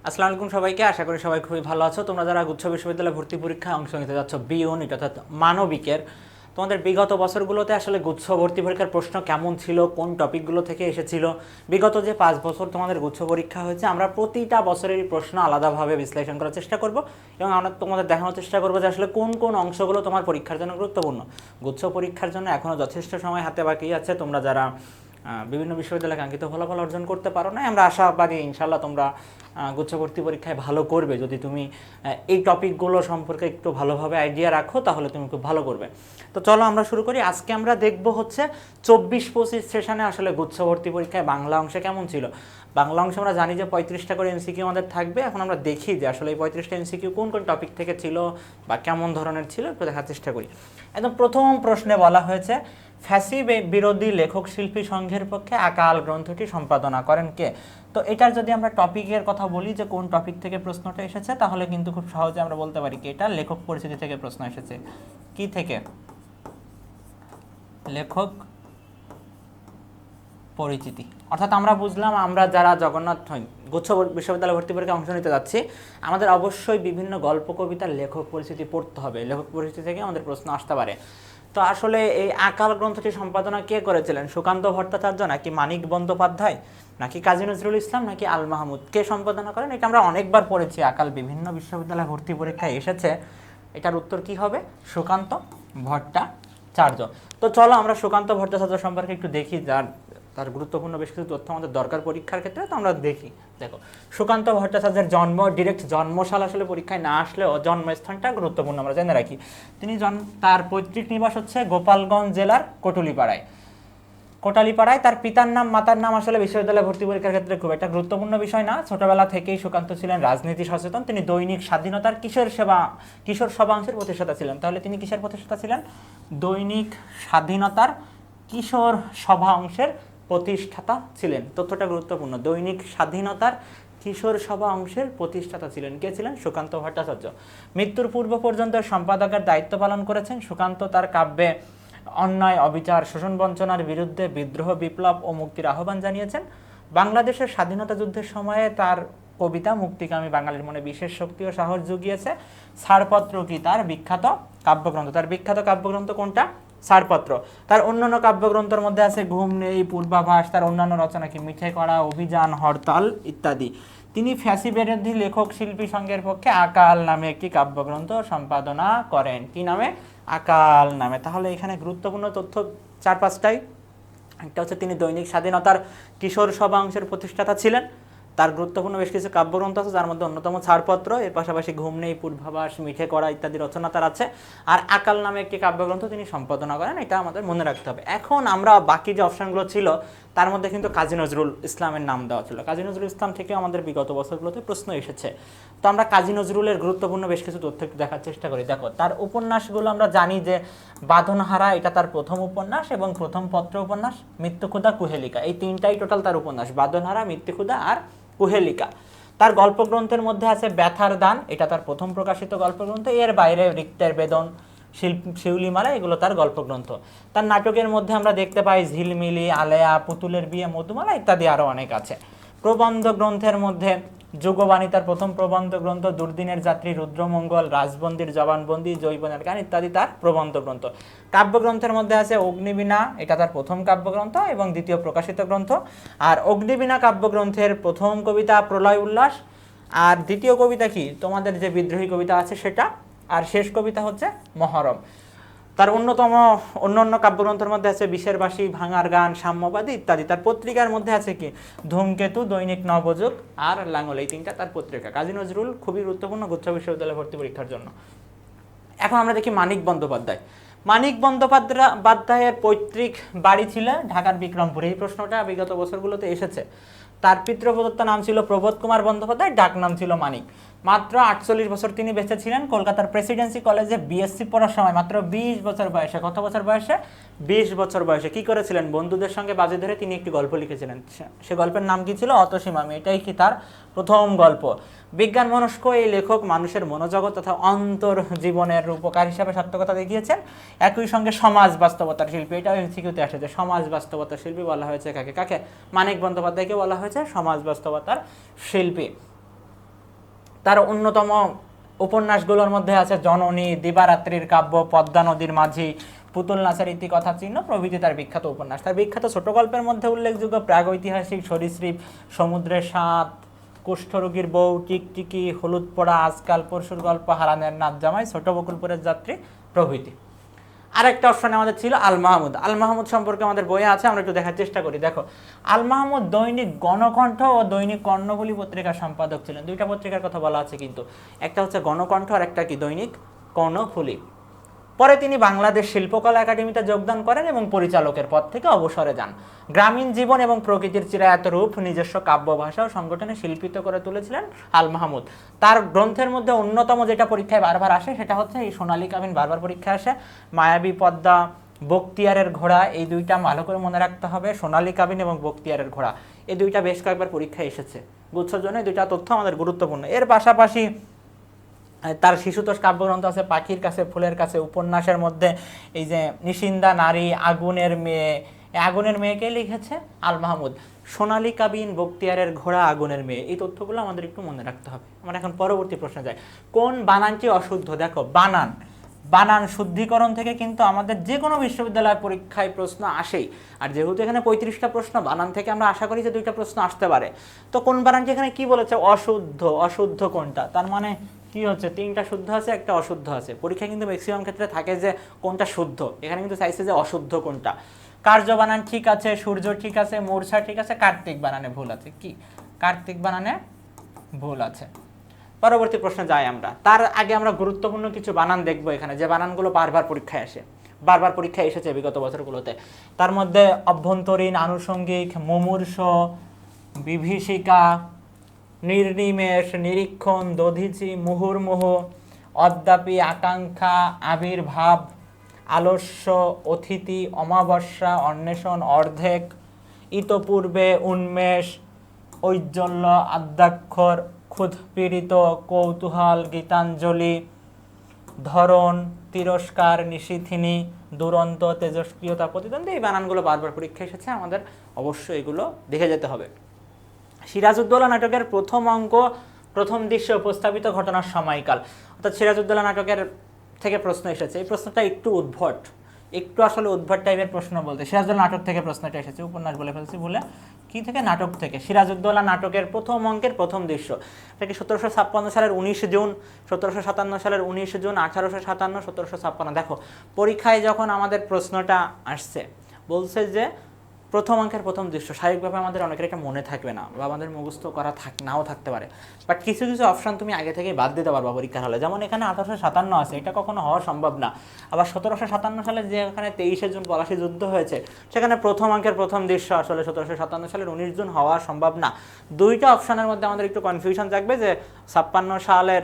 আসসালামু আলাইকুম সবাইকে, আশা করি সবাই খুবই ভালো আছো। তোমরা যারা গুচ্ছ বিশ্ববিদ্যালয়ে ভর্তি পরীক্ষায় অংশ নিতে যাচ্ছ বি ইউনিট অর্থাৎ মানবিকের, তোমাদের বিগত বছরগুলোতে আসলে গুচ্ছ ভর্তি পরীক্ষার প্রশ্ন কেমন ছিল, কোন টপিকগুলো থেকে এসেছিল, বিগত যে 5 বছর তোমাদের গুচ্ছ পরীক্ষা হয়েছে, আমরা প্রতিটা বছরেরই প্রশ্ন আলাদাভাবে বিশ্লেষণ করার চেষ্টা করব এবং আমরা তোমাদের দেখানোর চেষ্টা করবো যে আসলে কোন কোন অংশগুলো তোমার পরীক্ষার জন্য গুরুত্বপূর্ণ। গুচ্ছ পরীক্ষার জন্য এখনও যথেষ্ট সময় হাতে বাকি আছে। তোমরা যারা বিভিন্ন বিশ্ববিদ্যালয়ে কাঙ্ক্ষিত ফলাফল অর্জন করতে পারো না, আমরা আশাবাদী ইনশাল্লাহ তোমরা গুচ্ছ ভর্তি পরীক্ষায় ভালো করবে। যদি তুমি এই টপিকগুলো সম্পর্কে একটু ভালোভাবে আইডিয়া রাখো তাহলে তুমি খুব ভালো করবে। তো চলো আমরা শুরু করি। আজকে আমরা দেখব হচ্ছে 24-25 সেশনে আসলে গুচ্ছ ভর্তি পরীক্ষায় বাংলা অংশে কেমন ছিল। বাংলা অংশে আমরা জানি যে 35টা করে এমসিকিউ আমাদের থাকবে। এখন আমরা দেখি যে আসলে এই 35টা এমসিকিউ কোন কোন টপিক থেকে ছিল বা কেমন ধরনের ছিল একটু দেখার চেষ্টা করি। একদম প্রথম প্রশ্নে বলা হয়েছে, ফ্যাসি বিরোধী লেখক শিল্পী সংঘের পক্ষে আকাল গ্রন্থটি সম্পাদনা করেন কে? তো এটার যদি আমরা টপিকের কথা বলি যে কোন টপিক থেকে প্রশ্নটা এসেছে, তাহলে কিন্তু খুব সহজে আমরা বলতে পারি কি এটা লেখক পরিচিতি থেকে প্রশ্ন এসেছে। কি থেকে? লেখক পরিচিতি। অর্থাৎ আমরা বুঝলাম, আমরা যারা জগন্নাথ গুচ্ছ বিশ্ববিদ্যালয় ভর্তি পরীক্ষায় অংশ নিতে যাচ্ছি, আমাদের অবশ্যই বিভিন্ন গল্প কবিতার লেখক পরিচিতি পড়তে হবে। লেখক পরিচিতি থেকে আমাদের প্রশ্ন আসতে পারে। তো আসলে এই আকাল গ্রন্থটি সম্পাদনা কে করেছিলেন? সুকান্ত ভট্টাচার্য, নাকি মানিক বন্দ্যোপাধ্যায়, নাকি কাজী নজরুল ইসলাম, নাকি আল মাহমুদ? কে সম্পাদনা করেন? এটা আমরা অনেকবার পড়েছি, আকাল বিভিন্ন বিশ্ববিদ্যালয় ভর্তি পরীক্ষায় এসেছে। এটার উত্তর কি হবে? সুকান্ত ভট্টাচার্য। তো চলো আমরা সুকান্ত ভট্টাচার্য সম্পর্কে একটু দেখি, তার গুরুত্বপূর্ণ বেশ কিছু তথ্য আমাদের দরকার পরীক্ষার ক্ষেত্রে। তো আমরা দেখি। দেখো, সুকান্ত ভট্টাচার্যের জন্ম, ডিরেক্ট জন্মসাল আসলে পরীক্ষায় না আসলেও জন্মস্থানটা গুরুত্বপূর্ণ আমরা জেনে রাখি। তার পৈতৃক নিবাস হচ্ছে গোপালগঞ্জ জেলার কোটালীপাড়ায়। তার পিতার নাম মাতার নাম আসলে বিশ্ববিদ্যালয় ভর্তি পরীক্ষার ক্ষেত্রে খুব একটা গুরুত্বপূর্ণ বিষয় না। ছোটবেলা থেকেই সুকান্ত ছিলেন রাজনীতি সচেতন। তিনি দৈনিক স্বাধীনতার কিশোর সভাংশের প্রতিষ্ঠাতা ছিলেন। তাহলে তিনি কিসের প্রতিষ্ঠাতা ছিলেন? দৈনিক স্বাধীনতার কিশোর সভা অংশের প্রতিষ্ঠাতা ছিলেন। তথ্যটা গুরুত্বপূর্ণ। দৈনিক স্বাধীনতার কিশোর সভা অংশের প্রতিষ্ঠাতা ছিলেন। কে ছিলেন? সুকান্ত ভট্টাচার্য। মৃত্যুর পূর্ব পর্যন্ত সম্পাদকের দায়িত্ব পালন করেছেন। সুকান্ত তার কাব্যে অন্যায়, অবিচার, শোষণ বঞ্চনার বিরুদ্ধে বিদ্রোহ, বিপ্লব ও মুক্তির আহ্বান জানিয়েছেন। বাংলাদেশের স্বাধীনতা যুদ্ধের সময়ে তার কবিতা মুক্তিকামী বাঙালির মনে বিশেষ শক্তি ও সাহস জুগিয়েছে। ছাড়পত্র কি তার বিখ্যাত কাব্যগ্রন্থ? তার বিখ্যাত কাব্যগ্রন্থ কোনটা? ছাড়পত্র। তার অন্যান্য কাব্যগ্রন্থের মধ্যে আছে ঘুম নেই, পূর্বাভাস। তার অন্যান্য রচনা কি? মিঠে কড়া, অভিযান, হরতাল ইত্যাদি। তিনি ফ্যাসি বিরোধী লেখক শিল্পী সংঘের পক্ষে আকাল নামে একটি কাব্যগ্রন্থ সম্পাদনা করেন। কি নামে? আকাল নামে। তাহলে এখানে গুরুত্বপূর্ণ তথ্য 4-5টাই। একটা হচ্ছে তিনি দৈনিক স্বাধীনতার কিশোর সভা অংশের প্রতিষ্ঠাতা ছিলেন। তার গুরুত্বপূর্ণ বেশ কিছু কাব্যগ্রন্থ আছে, যার মধ্যে অন্যতম ছাড়পত্র। এর পাশাপাশি ঘুম নেই, পূর্বাভাস, মিঠে কড়া ইত্যাদি রচনা তার আছে। আর আকাল নামে একটি কাব্যগ্রন্থ তিনি সম্পাদনা করেন। এটা আমাদের মনে রাখতে হবে। এখন আমরা বাকি যে অপশনগুলো ছিল তার মধ্যে কিন্তু কাজী নজরুল ইসলামের নাম দেওয়া ছিল। কাজী নজরুল ইসলাম থেকে আমাদের বিগত বছরগুলোতে প্রশ্ন এসেছে। তো আমরা কাজী নজরুলের গুরুত্বপূর্ণ বেশ কিছু তথ্য একটু দেখার চেষ্টা করি। দেখো, তার উপন্যাসগুলো আমরা জানি যে বাঁধনহারা এটা তার প্রথম উপন্যাস এবং প্রথম পত্র উপন্যাস। মৃত্যুক্ষুধা, কুহেলিকা, এই তিনটাই টোটাল তার উপন্যাস। বাঁধনহারা, মৃত্যুক্ষুধা আর কুহেলিকা। তার গল্পগ্রন্থের মধ্যে আছে ব্যথার দান, এটা তার প্রথম প্রকাশিত গল্পগ্রন্থ। এর বাইরে রিক্তের বেদন, শিউলিমালা, এগুলো তার গল্পগ্রন্থ। তার নাটকের মধ্যে আমরা দেখতে পাই ঝিলমিলি, আলেয়া, পুতুলের বিয়ে, মধুমালা ইত্যাদি আরও অনেক আছে। প্রবন্ধ গ্রন্থের মধ্যে যুগবাণী তার প্রথম প্রবন্ধ গ্রন্থ। দুর্দিনের যাত্রী, রুদ্রমঙ্গল, রাজবন্দির জবানবন্দি, জৈবনের গান ইত্যাদি তার প্রবন্ধ গ্রন্থ। কাব্যগ্রন্থের মধ্যে আছে অগ্নিবীণা, এটা তার প্রথম কাব্যগ্রন্থ এবং দ্বিতীয় প্রকাশিত গ্রন্থ। আর অগ্নিবীণা কাব্যগ্রন্থের প্রথম কবিতা প্রলয় উল্লাস, আর দ্বিতীয় কবিতা কি? তোমাদের যে বিদ্রোহী কবিতা আছে সেটা, আর শেষ কবিতা হচ্ছে মহরম। তার অন্যান্য কাব্যগ্রন্থের মধ্যে আছে বিষের বাসী, ভাঙার গান, সাম্যবাদী ইত্যাদি। তার পত্রিকার মধ্যে আছে কি? ধূমকেতু, দৈনিক নবযুগ আর লাঙ্গল, এই তিনটা তার পত্রিকা। কাজী নজরুল খুবই গুরুত্বপূর্ণ গুচ্ছ বিশ্ববিদ্যালয়ে ভর্তি পরীক্ষার জন্য। এখন আমরা দেখি মানিক বন্দ্যোপাধ্যায়। মানিক বন্দ্যোপাধ্যায়ের পৈতৃক বাড়ি ছিল ঢাকার বিক্রমপুরে। এই প্রশ্নটা বিগত বছরগুলোতে এসেছে। তার পিতৃপ্রদত্ত নাম ছিল প্রবোধ কুমার বন্দ্যোপাধ্যায়, ডাক নাম ছিল মানিক। মাত্র 48 বছর তিনি বেঁচে ছিলেন। কলকাতার প্রেসিডেন্সি কলেজে বিএসসি পড়ার সময় মাত্র 20 বছর বয়সে, কত বছর বয়সে? 20 বছর বয়সে কি করেছিলেন? বন্ধুদের সঙ্গে বাজি ধরে তিনি একটি গল্প লিখেছিলেন। সে গল্পের নাম কি ছিল? অতসীমামি। এটাই কি তার প্রথম গল্প। বিজ্ঞান মনস্ক এই লেখক মানুষের মনোজগৎ তথা অন্তর জীবনের রূপকার হিসাবে সার্থকতা দেখিয়েছেন। একই সঙ্গে সমাজ বাস্তবতার শিল্পী, এটাও এমসিকিউতে আসে যে সমাজ বাস্তবতার শিল্পী বলা হয়েছে কাকে? মানিক বন্দ্যোপাধ্যায়কে বলা হয়েছে সমাজ বাস্তবতার শিল্পী। তার অন্যতম উপন্যাসগুলোর মধ্যে আছে জননী, দিবারাত্রির কাব্য, পদ্মা নদীর মাঝি, পুতুল নাচের ইতিকথা চিহ্ন প্রভৃতি তার বিখ্যাত উপন্যাস। তার বিখ্যাত ছোট গল্পের মধ্যে উল্লেখযোগ্য প্রাগৈতিহাসিক, সরীসৃপ, সমুদ্রের সাঁত, কুষ্ঠরোগীর বউ, টিকটিকি, হলুদ পড়া, আজকাল, পরশুর গল্প, হারানের নাচ জামাই, ছোট বকুলপুরের যাত্রী প্রভৃতি। আরেকটা অপশন আমাদের ছিল আল মাহমুদ। আল মাহমুদ সম্পর্কে আমাদের বইয়ে আছে, আমরা একটু দেখার চেষ্টা করি। দেখো, আল মাহমুদ দৈনিক গণকণ্ঠ ও দৈনিক কর্ণফুলী পত্রিকার সম্পাদক ছিলেন। দুইটা পত্রিকার কথা বলা আছে কিন্তু, একটা হচ্ছে গণকণ্ঠ আর একটা কি দৈনিক কর্ণফুলী। পরে তিনি বাংলাদেশ শিল্পকলা একাডেমিতে যোগদান করেন এবং পরিচালকের পদ থেকে অবসরে যান। গ্রামীণ জীবন এবং প্রকৃতির চিরায়ত রূপ নিজস্ব কাব্য ভাষা ও সংগঠনে শিল্পিত করে তুলেছিলেন আল মাহমুদ। তার গ্রন্থের মধ্যে অন্যতম যেটা পরীক্ষায় বারবার আসে সেটা হচ্ছে এই সোনালী কাবিন, বারবার পরীক্ষায় আসে। মায়াবী পদ্মা, বখতিয়ারের ঘোড়া, এই দুইটা ভালো করে মনে রাখতে হবে। সোনালী কাবিন এবং বখতিয়ারের ঘোড়া, এই দুইটা বেশ কয়েকবার পরীক্ষায় এসেছে। গুচ্ছর জন্য এই দুইটা তথ্য আমাদের গুরুত্বপূর্ণ। এর পাশাপাশি তার শিশুতোষ কাব্যগ্রন্থ আছে পাখির কাছে ফুলের কাছে। উপন্যাসের মধ্যে এই যে নিশিন্দা নারী, আগুনের মেয়ে, আগুনের মেয়েকে লিখেছে আল মাহমুদ। সোনালী কাবিন, বখতিয়ারের ঘোড়া, আগুনের মেয়ে, এই তথ্যগুলো আমাদের একটু মনে রাখতে হবে। আমরা এখন পরবর্তী প্রশ্নে যাই। কোন বানানটি অশুদ্ধ? দেখো, বানান শুদ্ধিকরণ থেকে কিন্তু আমাদের যে কোনো বিশ্ববিদ্যালয় পরীক্ষায় প্রশ্ন আসেই। আর যেহেতু এখানে 35টা প্রশ্ন, বানান থেকে আমরা আশা করি যে 2টা প্রশ্ন আসতে পারে। তো কোন বানানটি এখানে কি বলেছে? অশুদ্ধ। অশুদ্ধ কোনটা? তার মানে কি হচ্ছে? 3টা শুদ্ধ আছে, একটা অশুদ্ধ আছে। পরীক্ষায় কিন্তু ম্যাক্সিমাম ক্ষেত্রে থাকে যে কোনটা শুদ্ধ, এখানে কিন্তু চাইছে যে অশুদ্ধ কোনটা। কার্য বানান ঠিক আছে, সূর্য ঠিক আছে, মূর্ছা ঠিক আছে, কার্তিক বানানে ভুল আছে। কি? কার্তিক বানানে ভুল আছে। পরবর্তী প্রশ্নে যাই আমরা। তার আগে আমরা গুরুত্বপূর্ণ কিছু বানান দেখবো এখানে, যে বানানগুলো বারবার পরীক্ষায় আসে, বারবার পরীক্ষায় এসেছে বিগত বছরগুলোতে। তার মধ্যে অভ্যন্তরীণ, আনুষঙ্গিক, মুমূর্ষ, বিভীষিকা, নির্নিমেষ, নিরীক্ষণ, দধিচি, মুহুর্মুহু, অদ্যাপি, আকাঙ্ক্ষা, আবির্ভাব, আলস্য, অতিথি, অমাবস্যা, অন্বেষণ, অর্ধেক, ইতপূর্বে, উন্মেষ, ঔজ্জ্বল্য, আদ্যাক্ষর, ক্ষুৎপীড়িত, কৌতূহল, গীতাঞ্জলি, ধরন, তিরস্কার, নিশীথিনী, দুরন্ত, তেজস্ক্রিয়তা, প্রতিদ্বন্দ্বী, এই বানানগুলো বারবার পরীক্ষা এসেছে, আমাদের অবশ্যই এগুলো দেখে যেতে হবে। সিরাজউদ্দৌলা নাটকের প্রথম অঙ্ক, প্রথম দৃশ্যে উপস্থাপিত ঘটনার সময়কাল, অর্থাৎ সিরাজউদ্দৌলা নাটকের থেকে প্রশ্ন এসেছে। এই প্রশ্নটা একটু উদ্ভট, একটু আসলে উদ্ভট টাইপের প্রশ্ন বলতে। সিরাজউদ্দৌলা নাটক থেকে প্রশ্নটা এসেছে, উপন্যাস বলে ফেলছি ভুলে। কি থেকে? নাটক থেকে। সিরাজউদ্দৌলা নাটকের প্রথম অঙ্কের প্রথম দৃশ্য, এটা কি 1756 সালের 19 জুন, 1757 সালের 19 জুন, 1857, 1756। দেখো, পরীক্ষায় যখন আমাদের প্রশ্নটা আসছে, বলছে যে প্রথম অঙ্কের প্রথম দৃশ্য, স্বাভাবিকভাবে আমাদের অনেকের এটা মনে থাকবে না বা আমাদের মুখস্থ করা নাও থাকতে পারে। বাট কিছু কিছু অপশন তুমি আগে থেকে বাদ দিতে পারবা পরীক্ষার হলে। যেমন এখানে 1857 আছে, এটা কখনো হওয়া সম্ভব না। আবার 1757 সালে যে এখানে 23 জুন পলাশী যুদ্ধ হয়েছে, সেখানে প্রথম অঙ্কের প্রথম দৃশ্য আসলে 1757 সালের 19 জুন হওয়া সম্ভব না। দুইটা অপশনের মধ্যে আমাদের একটু কনফিউশন থাকবে যে 56 সালের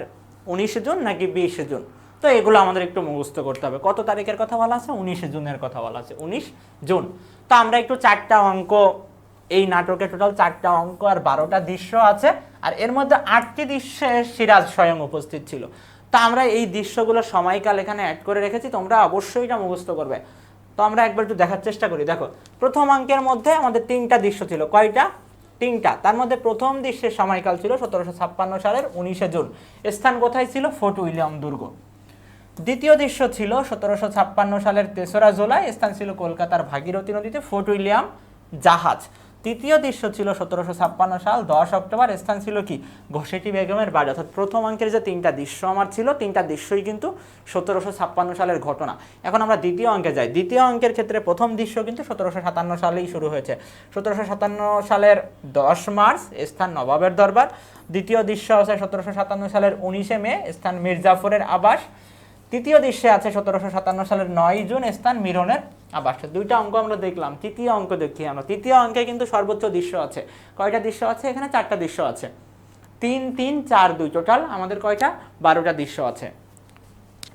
19 জুন নাকি 20 জুন। তো এগুলো আমাদের একটু মুখস্থ করতে হবে। কত তারিখের কথা বলা আছে? 19 জুনের কথা বলা আছে, 19 জুন। তো আমরা একটু 4টা অঙ্ক, এই নাটকে টোটাল 4টা অঙ্ক আর 12টা দৃশ্য আছে, আর এর মধ্যে 8টি দৃশ্যে সিরাজ স্বয়ং উপস্থিত ছিল। তো আমরা এই দৃশ্যগুলোর সময়কাল এখানে অ্যাড করে রেখেছি, তোমরা অবশ্যই এটা মুখস্থ করবে। তো আমরা একবার একটু দেখার চেষ্টা করি। দেখো, প্রথম অঙ্কের মধ্যে আমাদের 3টা দৃশ্য ছিল। কয়টা? 3টা। তার মধ্যে প্রথম দৃশ্যের সময়কাল ছিল 1756 সালের 19 জুন। স্থান কোথায় ছিল? ফোর্ট উইলিয়াম দুর্গ। দ্বিতীয় দৃশ্য ছিল 1756 সালের 3রা জুলাই, স্থান ছিল কলকাতার ভাগীরথী নদীতে, ফোর্ট উইলিয়াম জাহাজ। তৃতীয় দৃশ্য ছিল 1756 সাল 10 অক্টোবর, স্থান ছিল কি? ঘসেটি বেগমের বাড়ি। অর্থাৎ প্রথম অঙ্কের যে 3টা দৃশ্য আমার ছিল, 3টা দৃশ্যই কিন্তু 1756 সালের ঘটনা। এখন আমরা দ্বিতীয় অঙ্কে যাই। দ্বিতীয় অঙ্কের ক্ষেত্রে প্রথম দৃশ্য কিন্তু 1757 সালেই শুরু হয়েছে। 1757 সালের 10 মার্চ, স্থান নবাবের দরবার। দ্বিতীয় দৃশ্য আছে 1757 সালের 19 মে, স্থান মির্জাফরের আবাস। তৃতীয় দৃশ্যে আছে 1757 সালের 9 জুন, স্থান মিরনের আবাস। দুইটা অঙ্ক আমরা দেখলাম। তৃতীয় অঙ্ক দেখি আমরা। তৃতীয় অঙ্কে কিন্তু সর্বোচ্চ দৃশ্য আছে। কয়টা দৃশ্য আছে? এখানে 4টা দৃশ্য আছে। 3, 3, 4, 2, টোটাল আমাদের কয়টা? 12টা দৃশ্য আছে।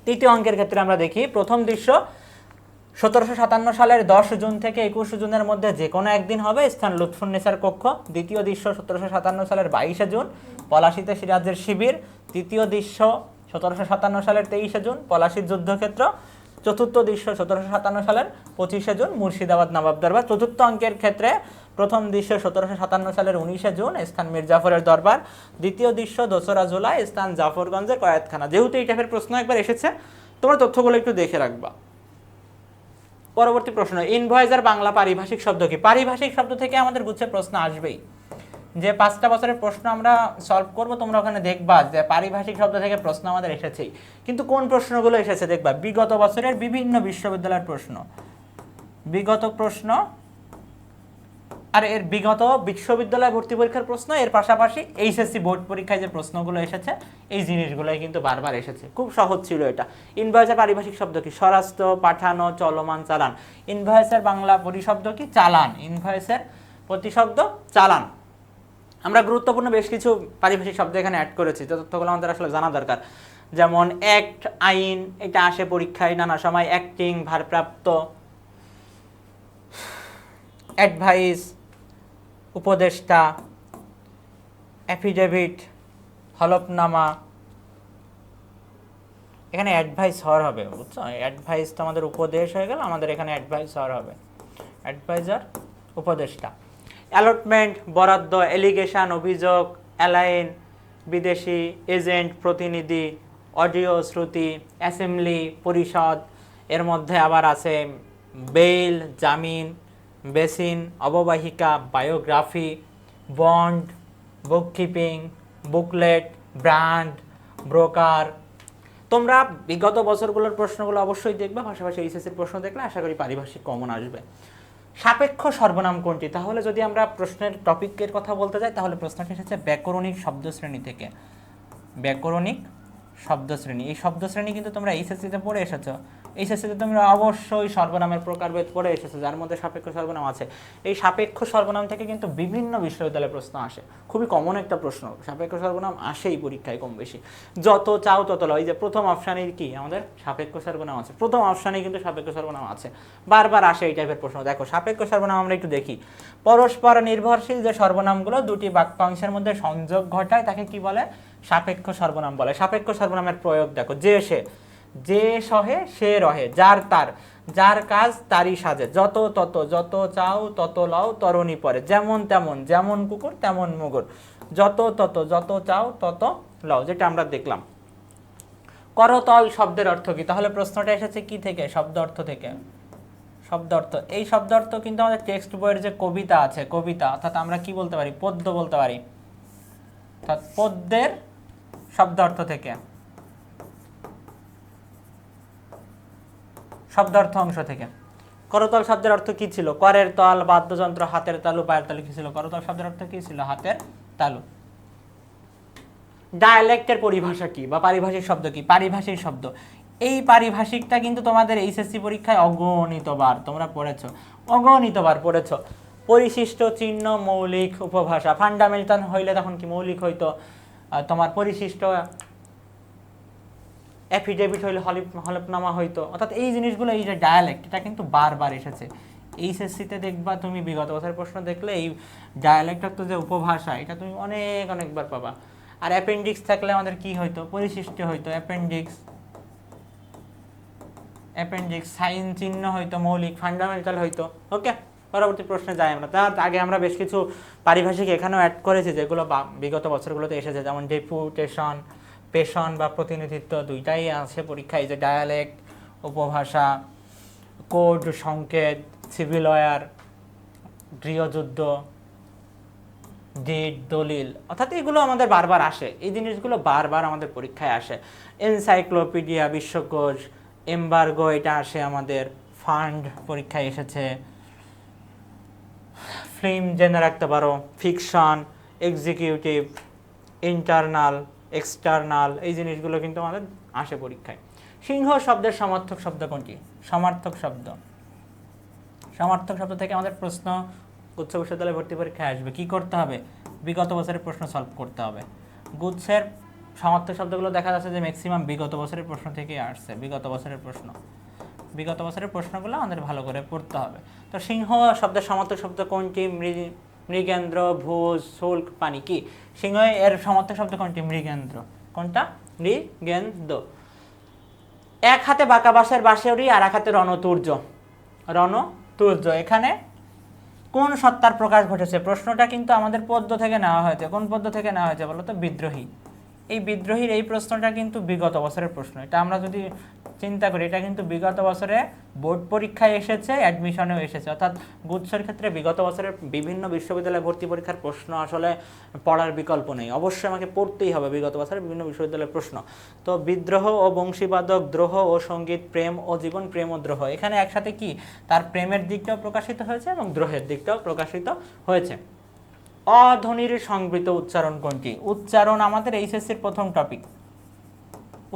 তৃতীয় অঙ্কের ক্ষেত্রে আমরা দেখি প্রথম দৃশ্য 1757 সালের 10 জুন থেকে 21 জুনের মধ্যে যে কোনো একদিন হবে, স্থান লুৎফুন্নেসার কক্ষ। দ্বিতীয় দৃশ্য 1757 সালের 22 জুন, পলাশীতে সিরাজের শিবির। তৃতীয় দৃশ্য 1757 সালের 23 জুন, পলাশীর যুদ্ধক্ষেত্র। চতুর্থ দৃশ্য 1757 সালের 25 জুন, মুর্শিদাবাদ নবাব দরবার। চতুর্থ অঙ্কের ক্ষেত্রে প্রথম দৃশ্য 1757 সালের 19শে জুন, স্থান মীর জাফরের দরবার। দ্বিতীয় দৃশ্য 2রা জুলাই, স্থান জাফরগঞ্জের কয়েতখানা। যেহেতু এই টাইপের প্রশ্ন একবার এসেছে, তোমরা তথ্যগুলো একটু দেখে রাখবা। পরবর্তী প্রশ্ন, ইনভয়েসের বাংলা পারিভাষিক শব্দ কি? পারিভাষিক শব্দ থেকে আমাদের গুচ্ছে প্রশ্ন আসবেই। যে 5টা বছরের প্রশ্ন আমরা সলভ করব, তোমরা ওখানে দেখবা যে পারিভাষিক শব্দ থেকে প্রশ্ন আমাদের এসেছেই। কিন্তু কোন প্রশ্নগুলো এসেছে দেখবা, বিগত বছরের বিভিন্ন বিশ্ববিদ্যালয়ের প্রশ্ন, বিগত প্রশ্ন, আর এর বিগত বিশ্ববিদ্যালয় ভর্তি পরীক্ষার প্রশ্ন, এর পাশাপাশি এইচএসসি বোর্ড পরীক্ষায় যে প্রশ্নগুলো এসেছে, এই জিনিসগুলোই কিন্তু বারবার এসেছে। খুব সহজ ছিল এটা। ইনভয়েসের পারিভাষিক শব্দ কি? স্বরাস্ত্র, পাঠানো, চলমান, চালান। ইনভয়েসের বাংলা প্রতিশব্দ কি? চালান। ইনভয়েসের প্রতিশব্দ চালান। আমরা গুরুত্বপূর্ণ বেশ কিছু পারিভাষিক শব্দ এখানে অ্যাড করেছি, যে তথ্যগুলো আমাদের আসলে জানা দরকার। যেমন অ্যাক্ট, আইন, এটা আসে পরীক্ষায় নানা সময়। অ্যাক্টিং, ভারপ্রাপ্ত। অ্যাডভাইস, উপদেষ্টা। অ্যাফিডেভিট, হলফনামা। এখানে অ্যাডভাইস হওয়ার হবে, বুঝছো? অ্যাডভাইস তো আমাদের উপদেশ হয়ে গেল, আমাদের এখানে অ্যাডভাইস হওয়ার হবে। অ্যাডভাইজার, উপদেষ্টা। অ্যালটমেন্ট, বরাদ্দ। এলিগেশন, অভিযোগ। অ্যালাইন, বিদেশি। এজেন্ট, প্রতিনিধি। অডিও, শ্রুতি। অ্যাসেম্বলি, পরিষদ। এর মধ্যে আবার আছে বেইল, জামিন। বেসিন, অববাহিকা। Biography, bond, bookkeeping, booklet, brand, broker. তোমরা বিগত বছরগুলোর প্রশ্নগুলো অবশ্যই দেখবে, পাশাপাশি এইচএসসির প্রশ্ন দেখলে আশা করি পারিভাষিক কমন আসবে। সাপেক্ষ সর্বনাম কোনটি? তাহলে যদি আমরা প্রশ্নের টপিকের কথা বলতে যাই, তাহলে প্রশ্নটি এসেছে ব্যাকরণিক শব্দশ্রেণী থেকে। ব্যাকরণিক শব্দশ্রেণী, এই শব্দশ্রেণী কিন্তু তোমরা এইচএসসিতে পড়ে এসেছো। এইচএসসিতে তোমরা অবশ্যই সর্বনামের প্রকারভেদ পড়ে এসেছো, যার মধ্যে সাপেক্ষ সর্বনাম আছে। এই সাপেক্ষ সর্বনাম থেকে কিন্তু বিভিন্ন বিশ্ববিদ্যালয়ে প্রশ্ন আসে। খুবই কমন একটা প্রশ্ন, সাপেক্ষ সর্বনাম আসেই পরীক্ষায় কম বেশি। যত চাও তত লও। এই যে প্রথম অপশানের কি আমাদের সাপেক্ষ সর্বনাম আছে, প্রথম অপশানে কিন্তু সাপেক্ষ সর্বনাম আছে, বারবার আসে এই টাইপের প্রশ্ন। দেখো সাপেক্ষ সর্বনাম আমরা একটু দেখি। পরস্পর নির্ভরশীল যে সর্বনামগুলো দুটি বাক্যাংশের মধ্যে সংযোগ ঘটায় তাকে কি বলে? সাপেক্ষ সর্বনাম বলে। সাপেক্ষ সর্বনামের প্রয়োগ দেখো, যে সে, যে সহে সে রহে, যার তার, যার কাজ তারই সাজে, যত তত, যত চাও তত লও তরণী পরে, যেমন তেমন, যেমন কুকুর তেমন মুগুর, যত তত, যত চাও তত লও, যেটা আমরা দেখলাম। করতল শব্দের অর্থ কি? তাহলে প্রশ্নটা এসেছে কি থেকে? শব্দ অর্থ থেকে। শব্দ অর্থ, এই শব্দ অর্থ কিন্তু আমাদের টেক্সট বইয়ের যে কবিতা আছে, কবিতা, অর্থাৎ আমরা কি বলতে পারি? পদ্য বলতে পারি, অর্থাৎ পদ্যের শব্দ অর্থ থেকে, শব্দ অর্থ অংশ থেকে। করতল শব্দের অর্থ কি ছিল? করের তল, বাদ্যযন্ত্র, হাতের তালু, পায়ের তালু। কি ছিল? করতল শব্দের অর্থ কি ছিল? হাতের তালু। ডায়ালেক্টের পরিভাষা কি বা পারিভাষিক শব্দ কি? পারিভাষিক শব্দ, এই পারিভাষিকটা কিন্তু তোমাদের এইচএসসি পরীক্ষায় অগণিতবার তোমরা পড়েছো, অগণিতবার পড়েছো। পরিশিষ্ট, চিহ্ন, মৌলিক, উপভাষা। ফান্ডামেন্টাল হইলে তখন কি মৌলিক হইতো, তোমার পরিশিষ্ট। অ্যাফিডেভিট হইলে হলফনামা হইতো। অর্থাৎ এই জিনিসগুলো, এই যে ডায়ালেক্ট, এটা কিন্তু বারবার এসেছে এইচএসসিতে। দেখবা তুমি বিগত বছরের প্রশ্ন দেখলে এই ডায়ালেক্ট তো যে উপভাষা, এটা তুমি অনেকবার পাবা। আর অ্যাপেন্ডিক্স থাকলে আমাদের কি হইতো? পরিশিষ্ট হইতো, অ্যাপেন্ডিক্স। অ্যাপেন্ডিক্স, সাইন, চিহ্ন হইতো, মৌলিক, ফান্ডামেন্টাল হইতো। ওকে, পরবর্তী প্রশ্নে যাই আমরা। তার আগে আমরা বেশ কিছু পারিভাষিক এখানেও অ্যাড করেছি, যেগুলো বিগত বছরগুলোতে এসেছে, যেমন ডেপুটেশন, পেশন বা প্রতিনিধিত্ব, দুইটাই আছে পরীক্ষায়। এই যে ডায়ালেক্ট, উপভাষা, কোড, সংকেত, সিভিল ওয়ার, গৃহযুদ্ধ, ডিড, দলিল। অর্থাৎ এগুলো আমাদের বারবার আসে, এই জিনিসগুলো বারবার আমাদের পরীক্ষায় আসে। এনসাইক্লোপিডিয়া, বিশ্বকোষ, এমবার্গো, এটা আসে আমাদের। ফান্ড পরীক্ষায় এসেছে। ফিল্ম জেনে রাখতে পারো। ফিকশন, এক্সিকিউটিভ, ইন্টারনাল, এক্সটার্নাল, এই জিনিসগুলো কিন্তু আমাদের আসে পরীক্ষায়। সিংহ শব্দের সমার্থক শব্দ কোনটি? সমার্থক শব্দ, সমার্থক শব্দ থেকে আমাদের প্রশ্ন গুচ্ছ বিশ্ববিদ্যালয়ে ভর্তি পরীক্ষায় আসবে। কি করতে হবে? বিগত বছরের প্রশ্ন সলভ করতে হবে। গুচ্ছের সমার্থক শব্দগুলো দেখা যাচ্ছে যে ম্যাক্সিমাম বিগত বছরের প্রশ্ন থেকেই আসছে। বিগত বছরের প্রশ্নগুলো আমাদের ভালো করে পড়তে হবে। তো সিংহ শব্দের সমার্থক শব্দ কোনটি? মৃগেন্দ্র, ভোজ, শুল্ক, পানি। কি সিংহ এর সমার্থক শব্দ কোনটি? মৃগেন্দ্র। কোনটা? মৃগেন্দ্র। এক হাতে বাঁকা বাঁশের বাঁশরি, আর এক হাতে রণতুর্য। রণতুর্য, এখানে কোন সত্তার প্রকাশ ঘটেছে? প্রশ্নটা কিন্তু আমাদের পদ্য থেকে নেওয়া হয়েছে। কোন পদ্য থেকে নেওয়া হয়েছে বলো তো? বিদ্রোহী। এই বিদ্রোহীর এই প্রশ্নটা কিন্তু বিগত বছরের প্রশ্ন। এটা আমরা যদি চিন্তা করি, এটা কিন্তু বিগত বছরে বোর্ড পরীক্ষায় এসেছে, অ্যাডমিশনেও এসেছে। অর্থাৎ গুচ্ছের ক্ষেত্রে বিগত বছরের বিভিন্ন বিশ্ববিদ্যালয় ভর্তি পরীক্ষার প্রশ্ন আসলে পড়ার বিকল্প নেই, অবশ্যই আমাকে পড়তেই হবে বিগত বছরের বিভিন্ন বিশ্ববিদ্যালয়ের প্রশ্ন। তো বিদ্রোহ ও বংশীবাদক, দ্রোহ ও সঙ্গীত, প্রেম ও জীবন, প্রেম ও দ্রোহ, এখানে একসাথে কি তার প্রেমের দিকটাও প্রকাশিত হয়েছে এবং দ্রোহের দিকটাও প্রকাশিত হয়েছে। অধ্বনির সংবৃত উচ্চারণ কোনটি? উচ্চারণ আমাদের এইচএসসির প্রথম টপিক।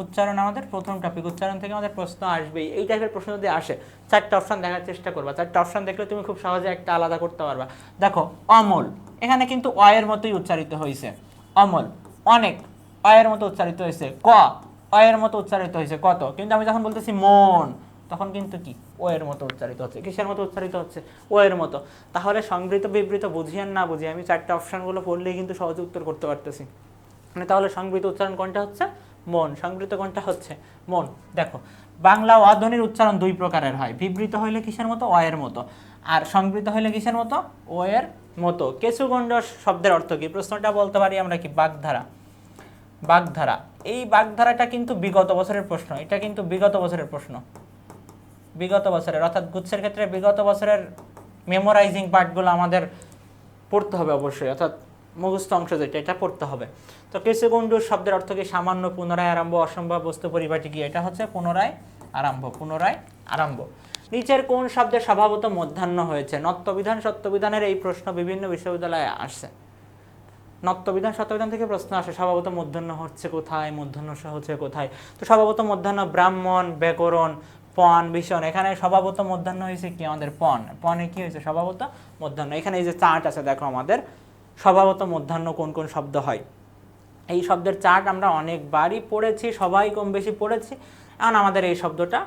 উচ্চারণ আমাদের প্রথম টপিক। উচ্চারণ থেকে আমাদের প্রশ্ন আসবেই। এই টাইপের প্রশ্ন যদি আসে, চারটা অপশন দেখার চেষ্টা করবা। চারটা অপশন দেখলে তুমি খুব সহজে একটা আলাদা করতে পারবা। দেখো, অমল, এখানে কিন্তু অয়ের মতোই উচ্চারিত হয়েছে। অমল। অনেক, অয়ের মতো উচ্চারিত হয়েছে। ক, অয়ের মতো উচ্চারিত হয়েছে। কত, কিন্তু আমি যখন বলতেছি মন, তখন কিন্তু কি ও এর মতো উচ্চারিত হচ্ছে। কিসের মতো উচ্চারিত হচ্ছে? ও এর মতো। তাহলে সংবৃত বিবৃত বুঝিয়ান না বুঝিয়ে আমি চারটা অপশনগুলো পড়লেই কিন্তু সহজে উত্তর করতে পারতেছি। মানে তাহলে সংবৃত উচ্চারণ কোনটা হচ্ছে? মন। সংবৃত কোনটা হচ্ছে? মন। দেখো, বাংলা অধ্বনির উচ্চারণ দুই প্রকারের হয়। বিবৃত হইলে কিসের মতো? অ এর মতো। আর সংবৃত হইলে কিসের মতো? ও এর মতো। কেশুগণ্ড শব্দের অর্থ কি? প্রশ্নটা বলতে পারি আমরা কি? বাগধারা। বাগধারা। এই বাগধারাটা কিন্তু বিগত বছরের প্রশ্ন। এটা কিন্তু বিগত বছরের প্রশ্ন। বিগত বছরের, অর্থাৎ গুচ্ছের ক্ষেত্রে বিগত বছরের মেমোরাইজিং পার্টগুলো আমাদের পড়তে হবে অবশ্যই, অর্থাৎ মুখস্থ অংশ যেটা, এটা পড়তে হবে। তো কেশুগণ্ডুর শব্দের অর্থ কি? সামান্য, পুনরায় আরম্ভ, অসম্ভব, বস্তু পরিপাটি কি? এটা হচ্ছে পুনরায় আরম্ভ। পুনরায় আরম্ভ। নিচের কোন শব্দের স্বভাবত মধ্যাহ্ন হয়েছে? নত্যবিধান, সত্যবিধানের এই প্রশ্ন বিভিন্ন বিশ্ববিদ্যালয়ে আসছে। নত্যবিধান, সত্যবিধান থেকে প্রশ্ন আসে, স্বভাবত মধ্যাহ্ন হচ্ছে কোথায়, মধ্যাহ্ন হচ্ছে কোথায়। তো স্বভাবত মধ্যাহ্ন ব্রাহ্মণ, ব্যাকরণ, পণ, ভীষণ। এখানে স্বভাবত মধ্যাহ্ন হয়েছে কি? আমাদের পণ। পণে কি হয়েছে? স্বভাবত মধ্যাহ্ন। এখানে এই যে চার্ট আছে দেখো আমাদের, স্বভাবত মধ্যাহ্ন কোন কোন শব্দ হয়। এই শব্দের চার্ট আমরা অনেকবারই পড়েছি, সবাই কম বেশি পড়েছি। এখন আমাদের এই শব্দটা,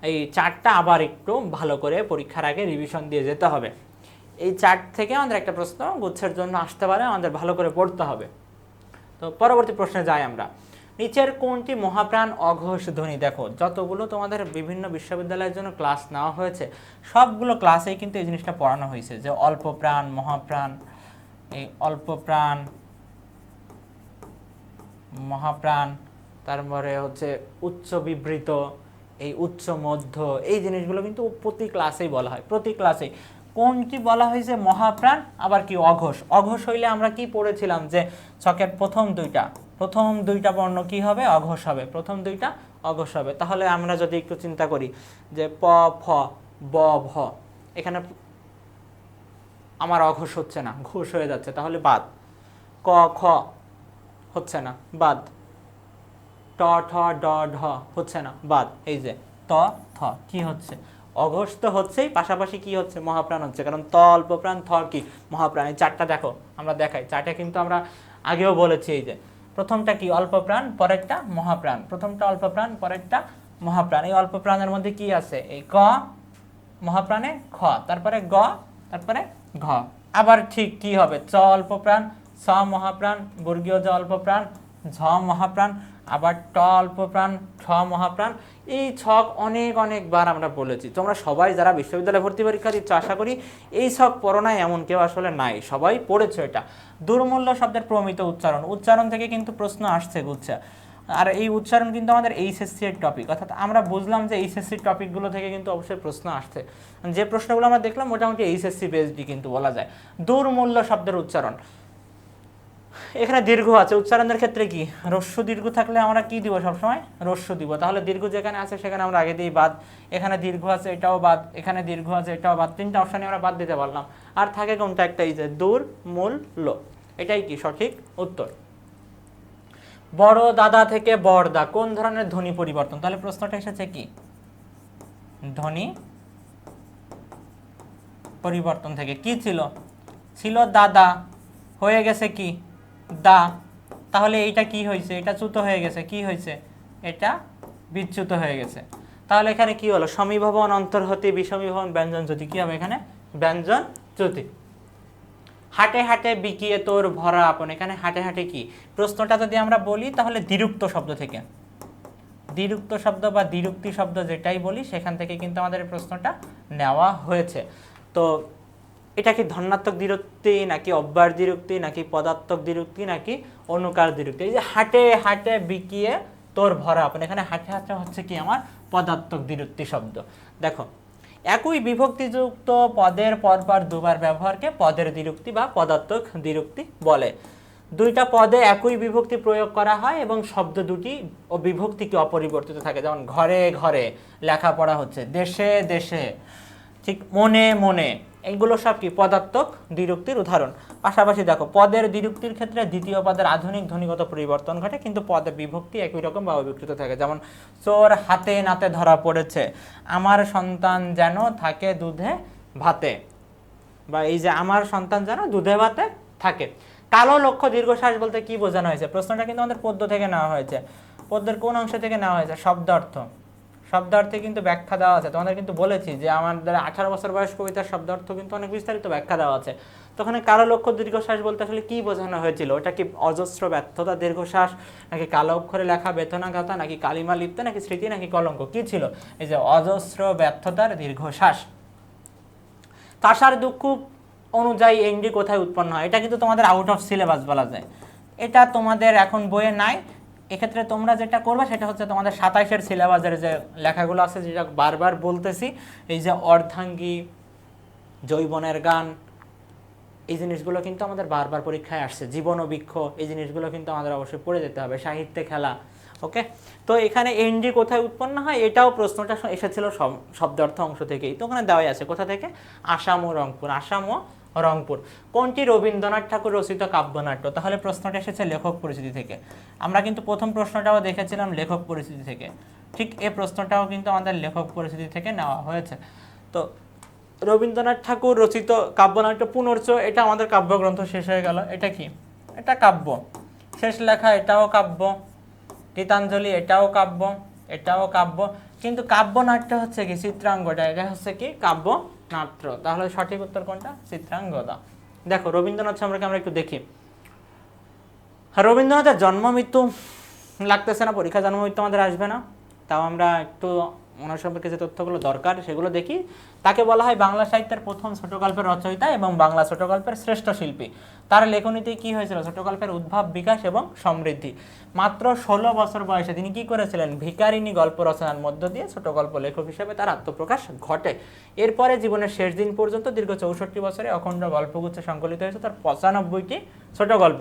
এই চার্টটা আবার একটু ভালো করে পরীক্ষার আগে রিভিশন দিয়ে যেতে হবে। এই চার্ট থেকে আমাদের একটা প্রশ্ন গুচ্ছের জন্য আসতে পারে, আমাদের ভালো করে পড়তে হবে। তো পরবর্তী প্রশ্নে যাই আমরা। নিচের কোনটি মহাপ্রাণ অঘোষ ধ্বনি? দেখো, যতগুলো তোমাদের বিভিন্ন বিশ্ববিদ্যালয়ের জন্য ক্লাস নেওয়া হয়েছে, সবগুলো ক্লাসেই কিন্তু এই জিনিসটা পড়ানো হয়েছে যে অল্প প্রাণ, মহাপ্রাণ, এই অল্প প্রাণ, মহাপ্রাণ, তারপরে হচ্ছে উচ্চ বিবৃত, এই উচ্চ মধ্য, এই জিনিসগুলো কিন্তু প্রতি ক্লাসেই বলা হয়। প্রতি ক্লাসেই কোনটি বলা হয়েছে? মহাপ্রাণ। আবার কি? অঘোষ। অঘোষ হইলে আমরা কি পড়েছিলাম যে ছকের প্রথম দুইটা বর্ণ কি হবে? অঘোষ হবে। প্রথম দুইটা অঘোষ হবে। তাহলে আমরা যদি একটু চিন্তা করি যে প, ফ, ব, ভ, এখানে আমার অঘোষ হচ্ছে না, ঘোষ হয়ে যাচ্ছে, তাহলে বাদ। ক, খ হচ্ছে না, বাদ। ট, ঠ, ড, ঢ হচ্ছে না, বাদ। এই যে ত, থ কি হচ্ছে? অঘোষ তো হচ্ছেই, পাশাপাশি কি হচ্ছে? মহাপ্রাণ হচ্ছে। কারণ ত অল্প প্রাণ, থ কি? মহাপ্রাণ। এই চারটা দেখো, আমরা দেখাই চারটা কিন্তু আমরা আগেও বলেছি। এই যে প্রথমটা কি? অল্প প্রাণ, পরেরটা মহাপ্রাণ। প্রথমটা অল্প প্রাণ, পরেরটা মহাপ্রাণ। এই অল্প প্রাণের মধ্যে কি আছে? এই ক, মহাপ্রাণে খ, তারপরে গ, তারপরে ঘ। আবার ঠিক কি হবে? চ অল্প প্রাণ, স মহাপ্রাণ, বর্গীয় জ অল্প প্রাণ, ঝ মহাপ্রাণ, আবার ট অল্প প্রাণ, ঠ মহাপ্রাণ। এই ছক অনেকবার আমরা বলেছি। তোমরা সবাই যারা বিশ্ববিদ্যালয়ে ভর্তি পরীক্ষা দিচ্ছ, আশা করি এই ছক পড়ো নাই এমন কেউ আসলে নাই, সবাই পড়েছো এটা। দুর্মূল্য শব্দের প্রমিত উচ্চারণ। উচ্চারণ থেকে কিন্তু প্রশ্ন আসছে গুচ্ছা। আর এই উচ্চারণ কিন্তু আমাদের এইচএসসি এর টপিক, অর্থাৎ আমরা বুঝলাম যে এইচএসসির টপিকগুলো থেকে কিন্তু অবশ্যই প্রশ্ন আসছে। যে প্রশ্নগুলো আমরা দেখলাম মোটামুটি এইচএসসি বেসডই কিন্তু বলা যায়। দুর্মূল্য শব্দের উচ্চারণ। এখানে দীর্ঘ আছে, উচ্চারণের ক্ষেত্রে কি? হ্রস্ব দীর্ঘ থাকলে আমরা কি দিব? সবসময় হ্রস্ব দিব। তাহলে দীর্ঘ যেখানে আছে সেখানে আমরা আগে দিই বাদ। এখানে দীর্ঘ আছে, এটাও বাদ। এখানে দীর্ঘ আছে, এটাও বাদ। তিনটা অপশানে আমরা বাদ দিতে পারলাম। আর থাকে কোনটা? একটা, এই যে দুর্মূল্য। এটাই কি সঠিক উত্তর। বড় দাদা থেকে বড়দা কোন ধরনের ধ্বনি পরিবর্তন? তাহলে প্রশ্নটা এসেছে কি? ধ্বনি পরিবর্তন থেকে। কি ছিল? ছিল দাদা, হয়ে গেছে কি? দা। তাহলে এইটা কি হয়েছে? এটা চ্যুত হয়ে গেছে। কি হয়েছে? এটা বিচ্যুত হয়ে গেছে। তাহলে এখানে কি হলো? সমীভবন, অন্তর্হতি, বিষমীভবন, ব্যঞ্জন জ্যোতি। কি হবে এখানে? ব্যঞ্জন জ্যোতি। হাটে হাটে বিকিয়ে তোর ভরা আপন। এখানে হাটে হাটে কি? প্রশ্নটা যদি আমরা বলি তাহলে দ্বিরুক্ত শব্দ থেকে, দ্বিরুক্ত শব্দ বা দ্বিরুক্তি শব্দ যেটাই বলি সেখান থেকে কিন্তু আমাদের এই প্রশ্নটা নেওয়া হয়েছে। তো এটা কি ধনাত্মক দ্বিরুক্তি নাকি অব্যয় দ্বিরুক্তি নাকি পদাত্মক দ্বিরুক্তি নাকি অনুকার দ্বিরুক্তি? এই যে হাটে হাটে বিকিয়ে তোর ভরা আপন, এখানে হাটে হাটে হচ্ছে কি আমার পদাত্মক দ্বিরুক্তি শব্দ। দেখো, একই বিভক্তিযুক্ত পদের পরপর দুবার ব্যবহারকে পদের দ্বিরুক্তি বা পদাত্মক দ্বিরুক্তি বলে। দুইটা পদে একই বিভক্তি প্রয়োগ করা হয় এবং শব্দ দুটি ও বিভক্তিকে অপরিবর্তিত থাকে। যেমন ঘরে ঘরে লেখাপড়া হচ্ছে, দেশে দেশে, ঠিক মনে মনে, এইগুলো সব কি পদাত্মক দ্বিরুক্তির উদাহরণ। পাশাপাশি দেখো, পদের দ্বিরুক্তির ক্ষেত্রে দ্বিতীয় পদের আধুনিক ধ্বনিগত পরিবর্তন ঘটে, কিন্তু পদের বিভক্তি একই রকম বা অবিকৃত থাকে। যেমন চোর হাতে নাতে ধরা পড়েছে, আমার সন্তান যেন থাকে দুধে ভাতে, বা এই যে আমার সন্তান যেন দুধে ভাতে থাকে। কালো লক্ষ্য দীর্ঘশ্বাস বলতে কি বোঝানো হয়েছে? প্রশ্নটা কিন্তু আমাদের পদ্য থেকে নেওয়া হয়েছে। পদ্যের কোন অংশ থেকে নেওয়া হয়েছে? শব্দার্থ। শব্দার্থে কিন্তু ব্যাখ্যা দেওয়া আছে। তোমাদের কিন্তু বলেছি যে আমাদের 18 বছর বয়স কবিতার শব্দার্থ কিন্তু অনেক বিস্তারিত ব্যাখ্যা দেওয়া আছে। তো ওখানে কালো লক্ষ্য দীর্ঘশ্বাস বলতে আসলে কি বোঝানো হয়েছিল? ওটা কি অজস্র ব্যর্থতা দীর্ঘশ্বাস, নাকি কালো অক্ষরে লেখা বেতনাগাথা, নাকি কালিমা লিপ্ত, নাকি স্মৃতি, নাকি কলঙ্ক? কি ছিল? এই যে অজস্র ব্যর্থতার দীর্ঘশ্বাস। তাসার দুঃখ অনুযায়ী এনডি কোথায় উৎপন্ন হয়? এটা কিন্তু তোমাদের আউট অফ সিলেবাস বলা যায়। এটা তোমাদের এখন বইয়ে নাই। এক্ষেত্রে তোমরা যেটা করবে সেটা হচ্ছে তোমাদের 27-এর সিলেবাসের যে লেখাগুলো আছে, যেটা বারবার বলতেছি, এই যে অর্ধাঙ্গী, জৈবনের গান, এই জিনিসগুলো কিন্তু আমাদের বারবার পরীক্ষায় আসছে। জীবন ও বৃক্ষ, এই জিনিসগুলো কিন্তু আমাদের অবশ্যই পড়ে যেতে হবে। সাহিত্যে খেলা, ওকে। তো এখানে এনডি কোথায় উৎপন্ন হয়, এটাও প্রশ্নটা এসেছিল শব্দার্থ অংশ থেকেই। তো ওখানে দেওয়াই আছে কোথা থেকে, আসাম ও রংপুর। আসাম ও রংপুর। কোনটি রবীন্দ্রনাথ ঠাকুর রচিত কাব্যনাট্য? তাহলে প্রশ্নটা এসেছে লেখক পরিচিতি থেকে। আমরা কিন্তু প্রথম প্রশ্নটাও দেখেছিলাম লেখক পরিচিতি থেকে, ঠিক এই প্রশ্নটাও কিন্তু আমাদের লেখক পরিচিতি থেকে নেওয়া হয়েছে। তো রবীন্দ্রনাথ ঠাকুর রচিত কাব্যনাট্য পুনর্চ, এটা আমাদের কাব্যগ্রন্থ শেষ হয়ে গেল। এটা কি? এটা কাব্য। শেষ লেখা, এটাও কাব্য। গীতাঞ্জলি, এটাও কাব্য, এটাও কাব্য। কিন্তু কাব্যনাট্য হচ্ছে কি চিত্রাঙ্গটা, এটা হচ্ছে কি কাব্যনাট্য। তাহলে সঠিক উত্তর কোনটা? চিত্রাঙ্গদা। দেখো, রবীন্দ্রনাথ সম্পর্কে আমরা একটু দেখি। রবীন্দ্রনাথের জন্ম মৃত্যু লাগতেছে না, পরীক্ষা জন্ম মৃত্যু আমাদের আসবে না, তাও আমরা একটু ওনার সম্পর্কে যে তথ্যগুলো দরকার সেগুলো দেখি। তাকে বলা হয় বাংলা সাহিত্যের প্রথম ছোট গল্পের রচয়িতা এবং বাংলা ছোট গল্পের শ্রেষ্ঠ শিল্পী। তার লেখনীতে কি হয়েছিল? ছোট গল্পের উদ্ভব, বিকাশ এবং সমৃদ্ধি। মাত্র 16 বছর বয়সে তিনি কি করেছিলেন? ভিখারিণী গল্প রচনার মধ্য দিয়ে ছোট গল্প লেখক হিসেবে তার আত্মপ্রকাশ ঘটে। এরপরে জীবনের শেষ দিন পর্যন্ত দীর্ঘ 64 বছরে অখণ্ড গল্পগুচ্ছ সংকলিত হয়েছে তার 95টি ছোট গল্প।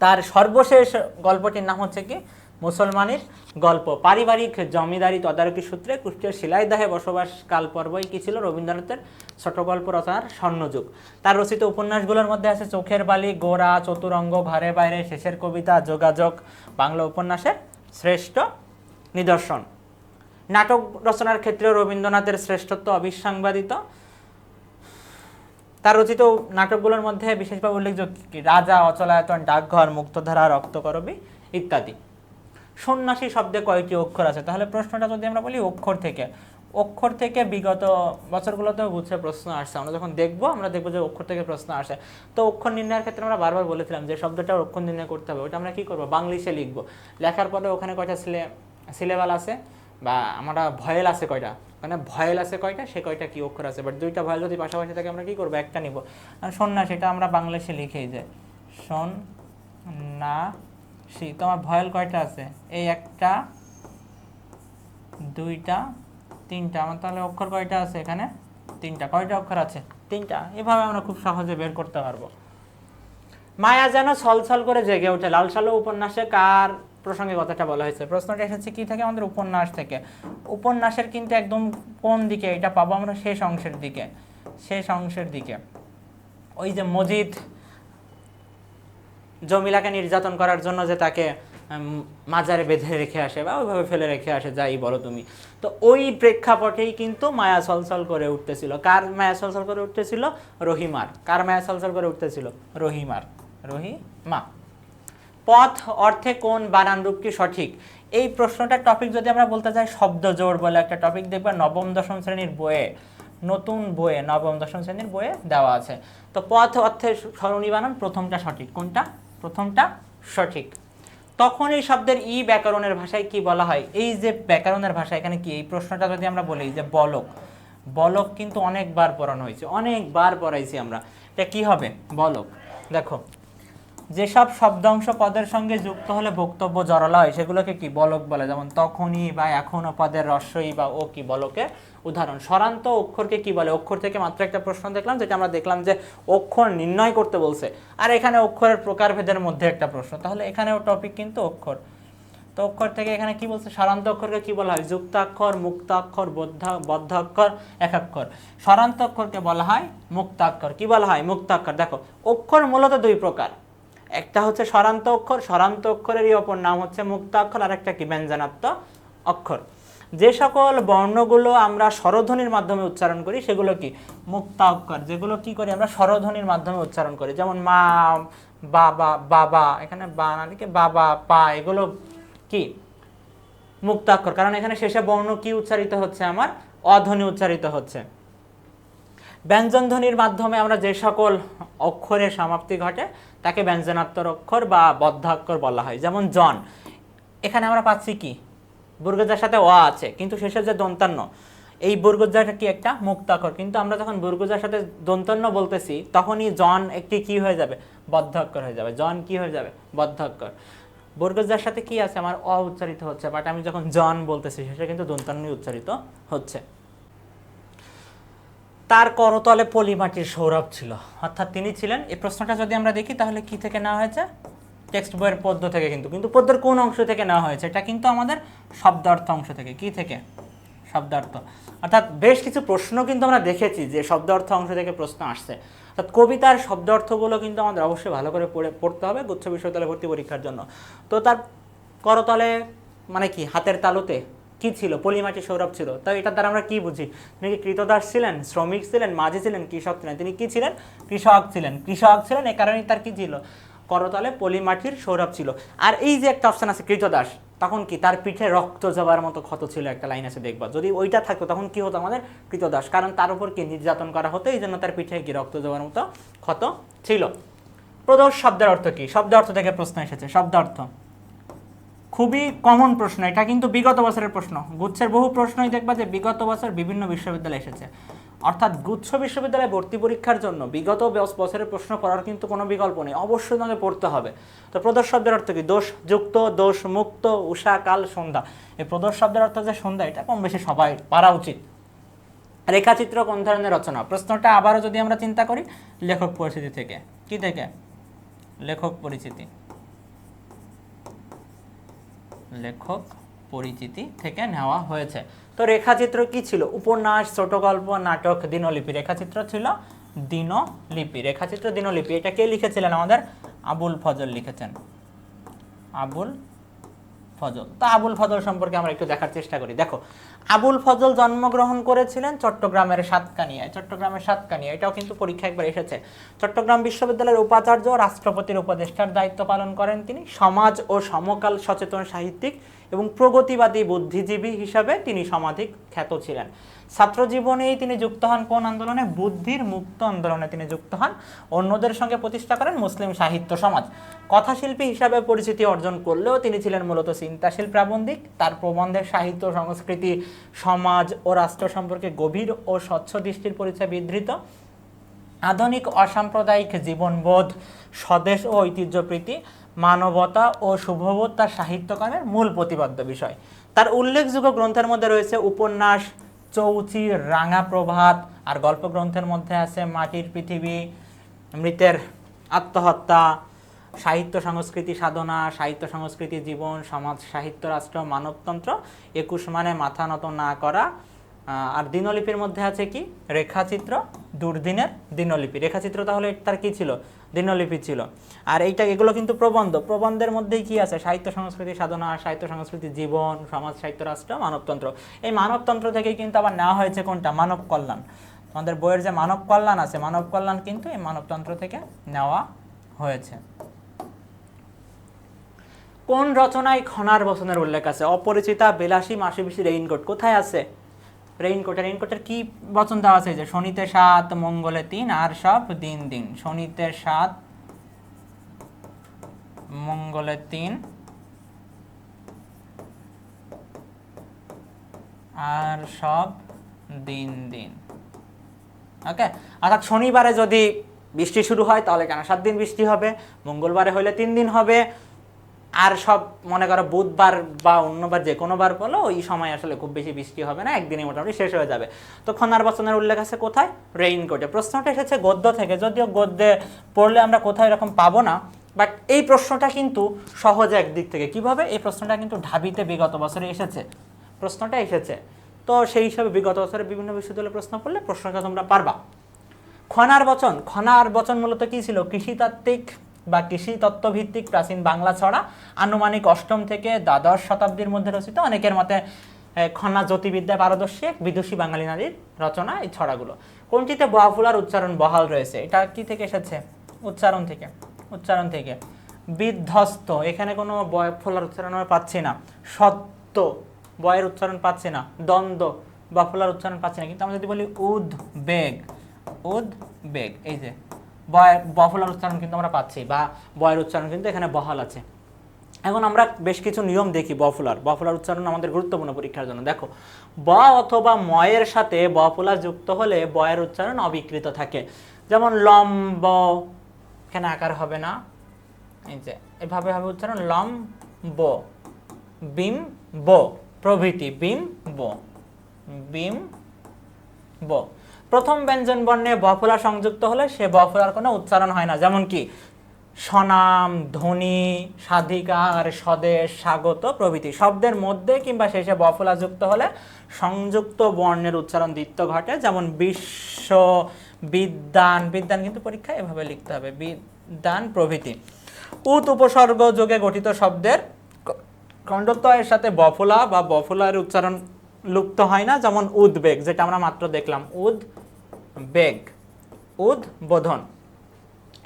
তার সর্বশেষ গল্পটির নাম হচ্ছে কি মুসলমানের গল্প। পারিবারিক জমিদারি তদারকি সূত্রে কুষ্টিয়ার শিলাইদহে বসবাস কাল পর্বই কি ছিল? রবীন্দ্রনাথের ছোট গল্প রচনার স্বর্ণযুগ। তার রচিত উপন্যাসগুলোর মধ্যে আছে চোখের বালি, গোরা, চতুরঙ্গ, ঘরে বাইরে, শেষের কবিতা, যোগাযোগ বাংলা উপন্যাসের শ্রেষ্ঠ নিদর্শন। নাটক রচনার ক্ষেত্রে রবীন্দ্রনাথের শ্রেষ্ঠত্ব অবিসংবাদিত। তার রচিত নাটকগুলোর মধ্যে বিশেষভাবে উল্লেখযোগ্য রাজা, অচলায়তন, ডাকঘর, মুক্তধারা, রক্তকরবী ইত্যাদি। সন্ন্যাসী শব্দে কয়টি অক্ষর আছে? তাহলে প্রশ্নটা যদি আমরা বলি অক্ষর থেকে বিগত বছরগুলোতেও গুছিয়ে প্রশ্ন আসছে। আমরা যখন দেখবো আমরা দেখবো যে অক্ষর থেকে প্রশ্ন আসে। তো অক্ষর নির্ণয়ের ক্ষেত্রে আমরা বারবার বলেছিলাম যে শব্দটা অক্ষর নির্ণয় করতে হবে, ওটা আমরা কি করবো? বাংলিশে লিখবো। লেখার পরে ওখানে কয়টা সিলেবাল আছে বা আমরা ভয়েল আছে কয়টা, মানে ভয়েল আছে কয়টা, সে কয়টা কি অক্ষর আছে। বাট দুইটা ভয়েল যদি পাশাপাশি থাকে আমরা কি করবো? একটা নিব। আর সন্ন্যাস, এটা আমরা বাংলাদেশে লিখেই যে সন্ন্যাসী। তোমার ভয়েল কয়টা আছে? এই একটা, দুইটা, তিনটা। আমার তাহলে অক্ষর কয়টা আছে এখানে? তিনটা। কয়টা অক্ষর আছে? তিনটা। এভাবে আমরা খুব সহজে বের করতে পারবো। মায়া যেন ছলছল করে জেগে ওঠে লাল সালো উপন্যাসে কার প্রসঙ্গে কথাটা বলা হয়েছে? প্রশ্নটা এসেছে কি থেকে? আমাদের উপন্যাস থেকে। উপন্যাসের কিন্তু একদম কোন দিকে এটা পাবো আমরা? শেষ অংশের দিকে। শেষ অংশের দিকে ওই যে মজিদ জমিলাকে নির্যাতন করার জন্য যে তাকে মাজারে বেঁধে রেখে আসে বা ওইভাবে ফেলে রেখে আসে, যাই বলো তুমি। তো ওই প্রেক্ষাপটেই কিন্তু মায়া ছলছল করে উঠতেছিল। কার মায়া ছলছল করে উঠতেছিল? রহিমার। কার মায়া ছলছল করে উঠতেছিল? রহিমার। রহিমা। পথ অর্থে কোন বানান রূপ কি সঠিক? এই প্রশ্নটার টপিক যদি আমরা বলতে চাই, শব্দ জোড় বলে একটা টপিক দেখবা নবম দশম শ্রেণীর বইয়ে, নতুন বইয়ে, নবম দশম শ্রেণীর বইয়ে দেওয়া আছে। তো পথ অর্থে সরণি বানান প্রথমটা সঠিক। কোনটা? প্রথমটা সঠিক। তখন এই শব্দের ই ব্যাকরণের ভাষায় কি বলা হয়? এই যে ব্যাকরণের ভাষা, এখানে কি এই প্রশ্নটা যদি আমরা বলি যে বলক, বলক কিন্তু অনেকবার পড়ানো হয়েছে, অনেকবার পড়াইছি আমরা। এটা কি হবে? বলক। দেখো, যেসব শব্দাংশ পদের সঙ্গে যুক্ত হলে বক্তব্য জড়লা হয় সেগুলোকে কি বলক বলে। যেমন তখনই বা এখনো পদের রস্বই বা ও কি বলকের উদাহরণ। স্বরান্ত অক্ষরকে কি বলে? অক্ষর থেকে মাত্র একটা প্রশ্ন দেখলাম, যেটা আমরা দেখলাম যে অক্ষর নির্ণয় করতে বলছে, আর এখানে অক্ষরের প্রকারভেদের মধ্যে একটা প্রশ্ন, তাহলে এখানেও টপিক কিন্তু অক্ষর। তো অক্ষর থেকে এখানে কি বলছে? স্বরান্ত অক্ষরকে কি বলা হয়? যুক্তাক্ষর, মুক্তাক্ষর, বদ্ধাক্ষর, একাক্ষর। স্বরান্ত অক্ষরকে বলা হয় মুক্তাক্ষর। কি বলা হয়? মুক্তাক্ষর। দেখো, অক্ষর মূলত দুই প্রকার, একটা হচ্ছে স্বরান্ত অক্ষর, স্বরান্ত অক্ষরেরই অপর নাম হচ্ছে মুক্তাক্ষর, আর একটা কি? ব্যঞ্জনাত্মক অক্ষর। যে সকল বর্ণগুলো আমরা স্বরধ্বনির মাধ্যমে উচ্চারণ করি সেগুলো কি? মুক্তাক্ষর। যেগুলো কি করি আমরা? স্বরধ্বনির মাধ্যমে উচ্চারণ করি, যেমন মা, বাবা, বাবা, এখানে বা না লিখে বাবা, পা, এগুলো কি? মুক্তাক্ষর। কারণ এখানে শেষে বর্ণ কি উচ্চারিত হচ্ছে? আমার অধ্বনি উচ্চারিত হচ্ছে। ব্যঞ্জন ধ্বনির মাধ্যমে আমরা যে সকল অক্ষরের সমাপ্তি ঘটে তাকে ব্যঞ্জনাত্মক অক্ষর বা বদ্ধাক্ষর বলা হয়। যেমন জন, এখানে আমরা পাচ্ছি কি? বর্গজার সাথে অ আছে, কিন্তু শেষে যে দন্তান্ন, এই বর্গজাটা কি? একটা মুক্তাক্ষর। কিন্তু আমরা যখন বর্গজার সাথে দন্তান্ন বলতেছি তখনই জন একটি কি হয়ে যাবে? বদ্ধাক্ষর হয়ে যাবে। জন কি হয়ে যাবে? বদ্ধাক্ষর। বর্গজার সাথে কি আছে? আমার অ উচ্চারিত হচ্ছে, বাট আমি যখন জন বলতেছি শেষে কিন্তু দন্তান্নই উচ্চারিত হচ্ছে। তার করতলে পলিমাটির সৌরভ ছিল, অর্থাৎ তিনি ছিলেন, এই প্রশ্নটা যদি আমরা দেখি তাহলে কি থেকে নেওয়া হয়েছে? টেক্সট বইয়ের পদ্য থেকে। কিন্তু পদ্যের কোন অংশ থেকে নেওয়া হয়েছে? এটা কিন্তু আমাদের শব্দার্থ অংশ থেকে। কি থেকে? শব্দার্থ। অর্থাৎ বেশ কিছু প্রশ্ন কিন্তু আমরা দেখেছি যে শব্দার্থ অংশ থেকে প্রশ্ন আসছে। অর্থাৎ কবিতার শব্দার্থগুলো কিন্তু আমাদের অবশ্যই ভালো করে পড়তে হবে গুচ্ছ বিশ্ববিদ্যালয় ভর্তি পরীক্ষার জন্য। তো তার করতলে মানে কি? হাতের তালুতে কি ছিল? পলিমাটি সৌরভ ছিল। তাই এটার দ্বারা আমরা কি বুঝি? তিনি কি কৃতদাস ছিলেন, শ্রমিক ছিলেন, মাঝি ছিলেন, কৃষক ছিলেন? তিনি কি ছিলেন? কৃষক ছিলেন। কৃষক ছিলেন, এ কারণেই তার কি ছিল? করতলে পলিমাটির সৌরভ ছিল। আর এই যে একটা অপশন আছে কৃতদাস, তখন কি? তার পিঠে রক্ত যাবার মতো ক্ষত ছিল, একটা লাইন আছে দেখবা। যদি ওইটা থাকতো তখন কি হতো? আমাদের কৃতদাস। কারণ তার উপর কি? নির্যাতন করা হতো, এই জন্য তার পিঠে কি? রক্ত যাবার মতো ক্ষত ছিল। প্রদোষ শব্দের অর্থ কি? শব্দার্থ থেকে প্রশ্ন এসেছে। শব্দার্থ খুবই কমন প্রশ্ন, এটা কিন্তু বিগত বছরের প্রশ্ন। গুচ্ছের বহু প্রশ্নই দেখবা যে বিগত বছর বিভিন্ন বিশ্ববিদ্যালয়ে এসেছে। অর্থাৎ গুচ্ছ বিশ্ববিদ্যালয়ে ভর্তি পরীক্ষার জন্য বিগত বছরের প্রশ্ন পড়ার কিন্তু কোনো বিকল্প নেই, অবশ্যই তোমাকে পড়তে হবে। তো প্রদোষ শব্দের অর্থ কি? দোষ যুক্ত, দোষ মুক্ত, উষা, কাল, সন্ধ্যা। এই প্রদোষ শব্দের অর্থ যে সন্ধ্যা, এটা কম বেশি সবাই পারা উচিত। রেখাচিত্র কোন ধরনের রচনা? প্রশ্নটা আবারও যদি আমরা চিন্তা করি, লেখক পরিচিতি থেকে। কি থেকে? লেখক পরিচিতি। লেখক পরিচিতি থেকে নেওয়া হয়েছে। তো রেখাচিত্র কি ছিল? উপন্যাস, ছোট গল্প, নাটক, দিনলিপি। রেখাচিত্র ছিল দিনলিপি। রেখাচিত্র দিনলিপি। এটা কে লিখেছিলেন? আমাদের আবুল ফজল লিখেছেন। আবুল ফজল। তো আবুল ফজল সম্পর্কে আমরা একটু দেখার চেষ্টা করি। দেখো, আবুল ফজল জন্মগ্রহণ করেছিলেন চট্টগ্রামের সাতকানিয়ায়। চট্টগ্রামের সাতকানিয়া, এটাও কিন্তু পরীক্ষা একবার এসেছে। চট্টগ্রাম বিশ্ববিদ্যালয়ের উপাচার্য, রাষ্ট্রপতির উপদেষ্টার দায়িত্ব পালন করেন তিনি। সমাজ ও সমকাল সচেতন সাহিত্যিক এবং প্রগতিবাদী বুদ্ধিজীবী হিসাবে তিনি সমাধিক খ্যাত ছিলেন। ছাত্র জীবনেই তিনি যুক্ত হন কোন আন্দোলনে? বুদ্ধির মুক্ত আন্দোলনে তিনি যুক্ত হন। অন্যদের সঙ্গে প্রতিষ্ঠা করেন মুসলিম সাহিত্য সমাজ। কথাশিল্পী হিসাবে পরিচিতি অর্জন করলেও তিনি ছিলেন মূলত চিন্তাশীল প্রাবন্ধিক। তার প্রবন্ধের সাহিত্য, সংস্কৃতি, সমাজ ও রাষ্ট্র সম্পর্কে গভীর ও স্বচ্ছ দৃষ্টির পরিচয় বিধৃত। আধুনিক অসাম্প্রদায়িক জীবনবোধ, স্বদেশ ও ঐতিহ্যপ্রীতি, মানবতা ও শুভবোধ তার সাহিত্যকর্মের মূল প্রতিপাদ্য বিষয়। তার উল্লেখযোগ্য গ্রন্থের মধ্যে রয়েছে উপন্যাস, চৌচির, রাঙা প্রভাত, আর গল্প গ্রন্থের মধ্যে আছে মাটির পৃথিবী, মৃতের আত্মহত্যা, সাহিত্য সংস্কৃতি সাধনা, সাহিত্য সংস্কৃতি জীবন, সমাজ সাহিত্য রাষ্ট্র, মানবতন্ত্র, 21 মানে মাথা নত না করা। আর দিনলিপির মধ্যে আছে কি? রেখাচিত্র, দুর্দিনের দিনলিপি। রেখাচিত্র তাহলে তার কি ছিল? দিনলিপি ছিল। আর এগুলো কিন্তু প্রবন্ধ। প্রবন্ধের মধ্যেই কি আছে? সাহিত্য সংস্কৃতি সাধনা, সাহিত্য সংস্কৃতি জীবন, সমাজ সাহিত্য রাষ্ট্র, মানবতন্ত্র। এই মানবতন্ত্র থেকেই কিন্তু আবার নেওয়া হয়েছে কোনটা? মানব কল্যাণ। আমাদের বইয়ের যে মানব কল্যাণ আছে, মানব কল্যাণ কিন্তু এই মানবতন্ত্র থেকে নেওয়া হয়েছে। কোন রচনায় খনার বচনের উল্লেখ আছে? অপরিচিতা, বিলাসী, মাসি পিসি, রেইনকোট। কোথায় আছে রেইনকোটের কি বচন দেওয়া আছে? যে শনিতে 7, মঙ্গলে 3, আর সব দিন দিন। শনিতে 7, মঙ্গলে 3, আর সব দিন দিন। ওকে, অর্থাৎ শনিবারে যদি বৃষ্টি শুরু হয় তাহলে কেন 7 দিন বৃষ্টি হবে, মঙ্গলবারে হলে 3 দিন হবে, আর সব মনে করো বুধবার বা অন্যবার যে কোনো বার বলো ওই সময় আসলে খুব বেশি বৃষ্টি হবে না, একদিনে মোটামুটি শেষ হয়ে যাবে। তো খনার বচনের উল্লেখ আছে কোথায়? রেইনকোটে। প্রশ্নটা এসেছে গদ্য থেকে, যদিও গদ্যে পড়লে আমরা কোথাও এরকম পাবো না, বাট এই প্রশ্নটা কিন্তু সহজ একদিক থেকে। কিভাবে? এই প্রশ্নটা কিন্তু ঢাবিতে বিগত বছরে এসেছে, প্রশ্নটা এসেছে। তো সেই হিসাবে বিগত বছরে বিভিন্ন বিশ্ববিদ্যালয়ে প্রশ্ন পড়লে প্রশ্নটা তোমরা পারবা। খনার বচন, খনার বচন মূলত কি ছিল? কৃষিতাত্ত্বিক বা কৃষি তত্ত্বভিত্তিক প্রাচীন বাংলা ছড়া, আনুমানিক 8ম থেকে দ্বাদশ শতাব্দীর মধ্যে রচিত। অনেকের মতে খনা জ্যোতির্বিদ্যায় পারদর্শী এক বিদুষী বাঙালি নারীর রচনা এই ছড়াগুলো। কোনটিতে বফুলার উচ্চারণ বহাল রয়েছে? এটা কি থেকে এসেছে? উচ্চারণ থেকে, উচ্চারণ থেকে। বিধ্বস্ত, এখানে কোনো বফুলার উচ্চারণ আমরা পাচ্ছি না। সত্য, বয়ের উচ্চারণ পাচ্ছি না। দ্বন্দ্ব, বফুলার উচ্চারণ পাচ্ছি না। কিন্তু আমরা যদি বলি উদ্বেগ, উদ্বেগ, এই যে বফুলার উচ্চারণ কিন্তু আমরা পাচ্ছি, বা বয়ের উচ্চারণ কিন্তু এখানে বহাল আছে। এখন আমরা বেশ কিছু নিয়ম দেখি বফুলার উচ্চারণ আমাদের গুরুত্বপূর্ণ পরীক্ষার জন্য। দেখো, ব অথবা ময়ের সাথে বফুলার যুক্ত হলে বয়ের উচ্চারণ অবিকৃত থাকে। যেমন লম্ব, এখানে আকার হবে না, এই যে এভাবে হবে উচ্চারণ, লম্ব, বিম্ব প্রভৃতি, বিম্ব, বিম্ব। প্রথম ব্যঞ্জন বর্ণে বফুলার সংযুক্ত হলে সে বফুলার কোনো উচ্চারণ হয় না। যেমন কি স্বনাম, ধ্বনি, স্বাধিকার, স্বদেশ, স্বাগত প্রভৃতি শব্দের মধ্যে কিংবা শেষে বফুলা যুক্ত হলে সংযুক্ত বর্ণের উচ্চারণ দ্বিত্ব ঘটে। যেমন বিশ্ব, বিদ্যান, বিদ্যান কিন্তু পরীক্ষায় এভাবে লিখতে হবে, বিদ্যান প্রভৃতি। উত উপসর্গ যোগে গঠিত শব্দের খণ্ডত্বয়ের সাথে বফুলা বা বফুলার উচ্চারণ লুপ্ত হয় না। যেমন উদ্বেগ, যেটা আমরা মাত্র দেখলাম, উদ্বেগ, উদ্বোধন।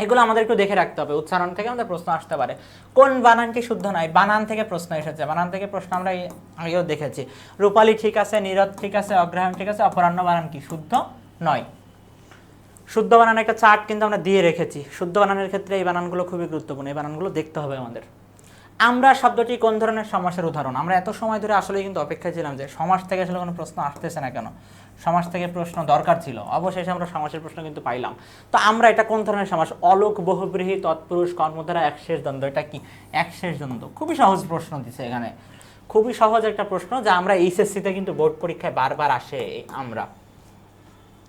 এগুলো আমাদের একটু দেখে রাখতে হবে, উচ্চারণ থেকে আমাদের প্রশ্ন আসতে পারে। কোন বানানটি শুদ্ধ নয়? বানান থেকে প্রশ্ন এসেছে, বানান থেকে প্রশ্ন আমরা আগেও দেখেছি। রূপালী ঠিক আছে, নীরদ ঠিক আছে, অগ্রহায়ণ ঠিক আছে, অপরাহ্ন বানান কি? শুদ্ধ নয়। শুদ্ধ বানান একটা চার্ট কিন্তু আমরা দিয়ে রেখেছি। শুদ্ধ বানানের ক্ষেত্রে এই বানানগুলো খুবই গুরুত্বপূর্ণ, এই বানানগুলো দেখতে হবে আমাদের। আমরা শব্দটি কোন ধরনের সমাসের উদাহরণ? আমরা এত সময় ধরে আসলে কিন্তু অপেক্ষায় ছিলাম যে সমাস থেকে আসলে কোনো প্রশ্ন আসতেছে না কেন, সমাস থেকে প্রশ্ন দরকার ছিল। অবশেষে আমরা সমাসের প্রশ্ন কিন্তু পাইলাম। তো আমরা এটা কোন ধরনের সমাস? অলোক, বহুব্রীহি, তৎপুরুষ, কর্মধারা, একশেষ দ্বন্দ্ব। এটা কি? একশেষ দ্বন্দ্ব। খুবই সহজ প্রশ্ন দিছে এখানে, খুবই সহজ একটা প্রশ্ন যা আমরা এইচএসসিতে কিন্তু বোর্ড পরীক্ষায় বারবার আসে। আমরা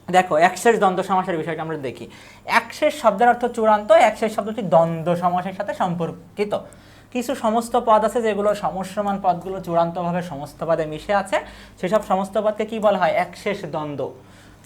দেখো একশেষ দ্বন্দ্ব সমাসের বিষয়টা আমরা দেখি। একশেষ শব্দের অর্থ চূড়ান্ত, একশেষ শব্দটি দ্বন্দ্ব সমাসের সাথে সম্পর্কিত। কিছু সমস্ত পদ আছে যেগুলো সমস্যমান পদগুলো চূড়ান্তভাবে সমস্ত পদে মিশে আছে, সেসব সমস্ত পদকে কি বলা হয়? একশেষ দ্বন্দ্ব।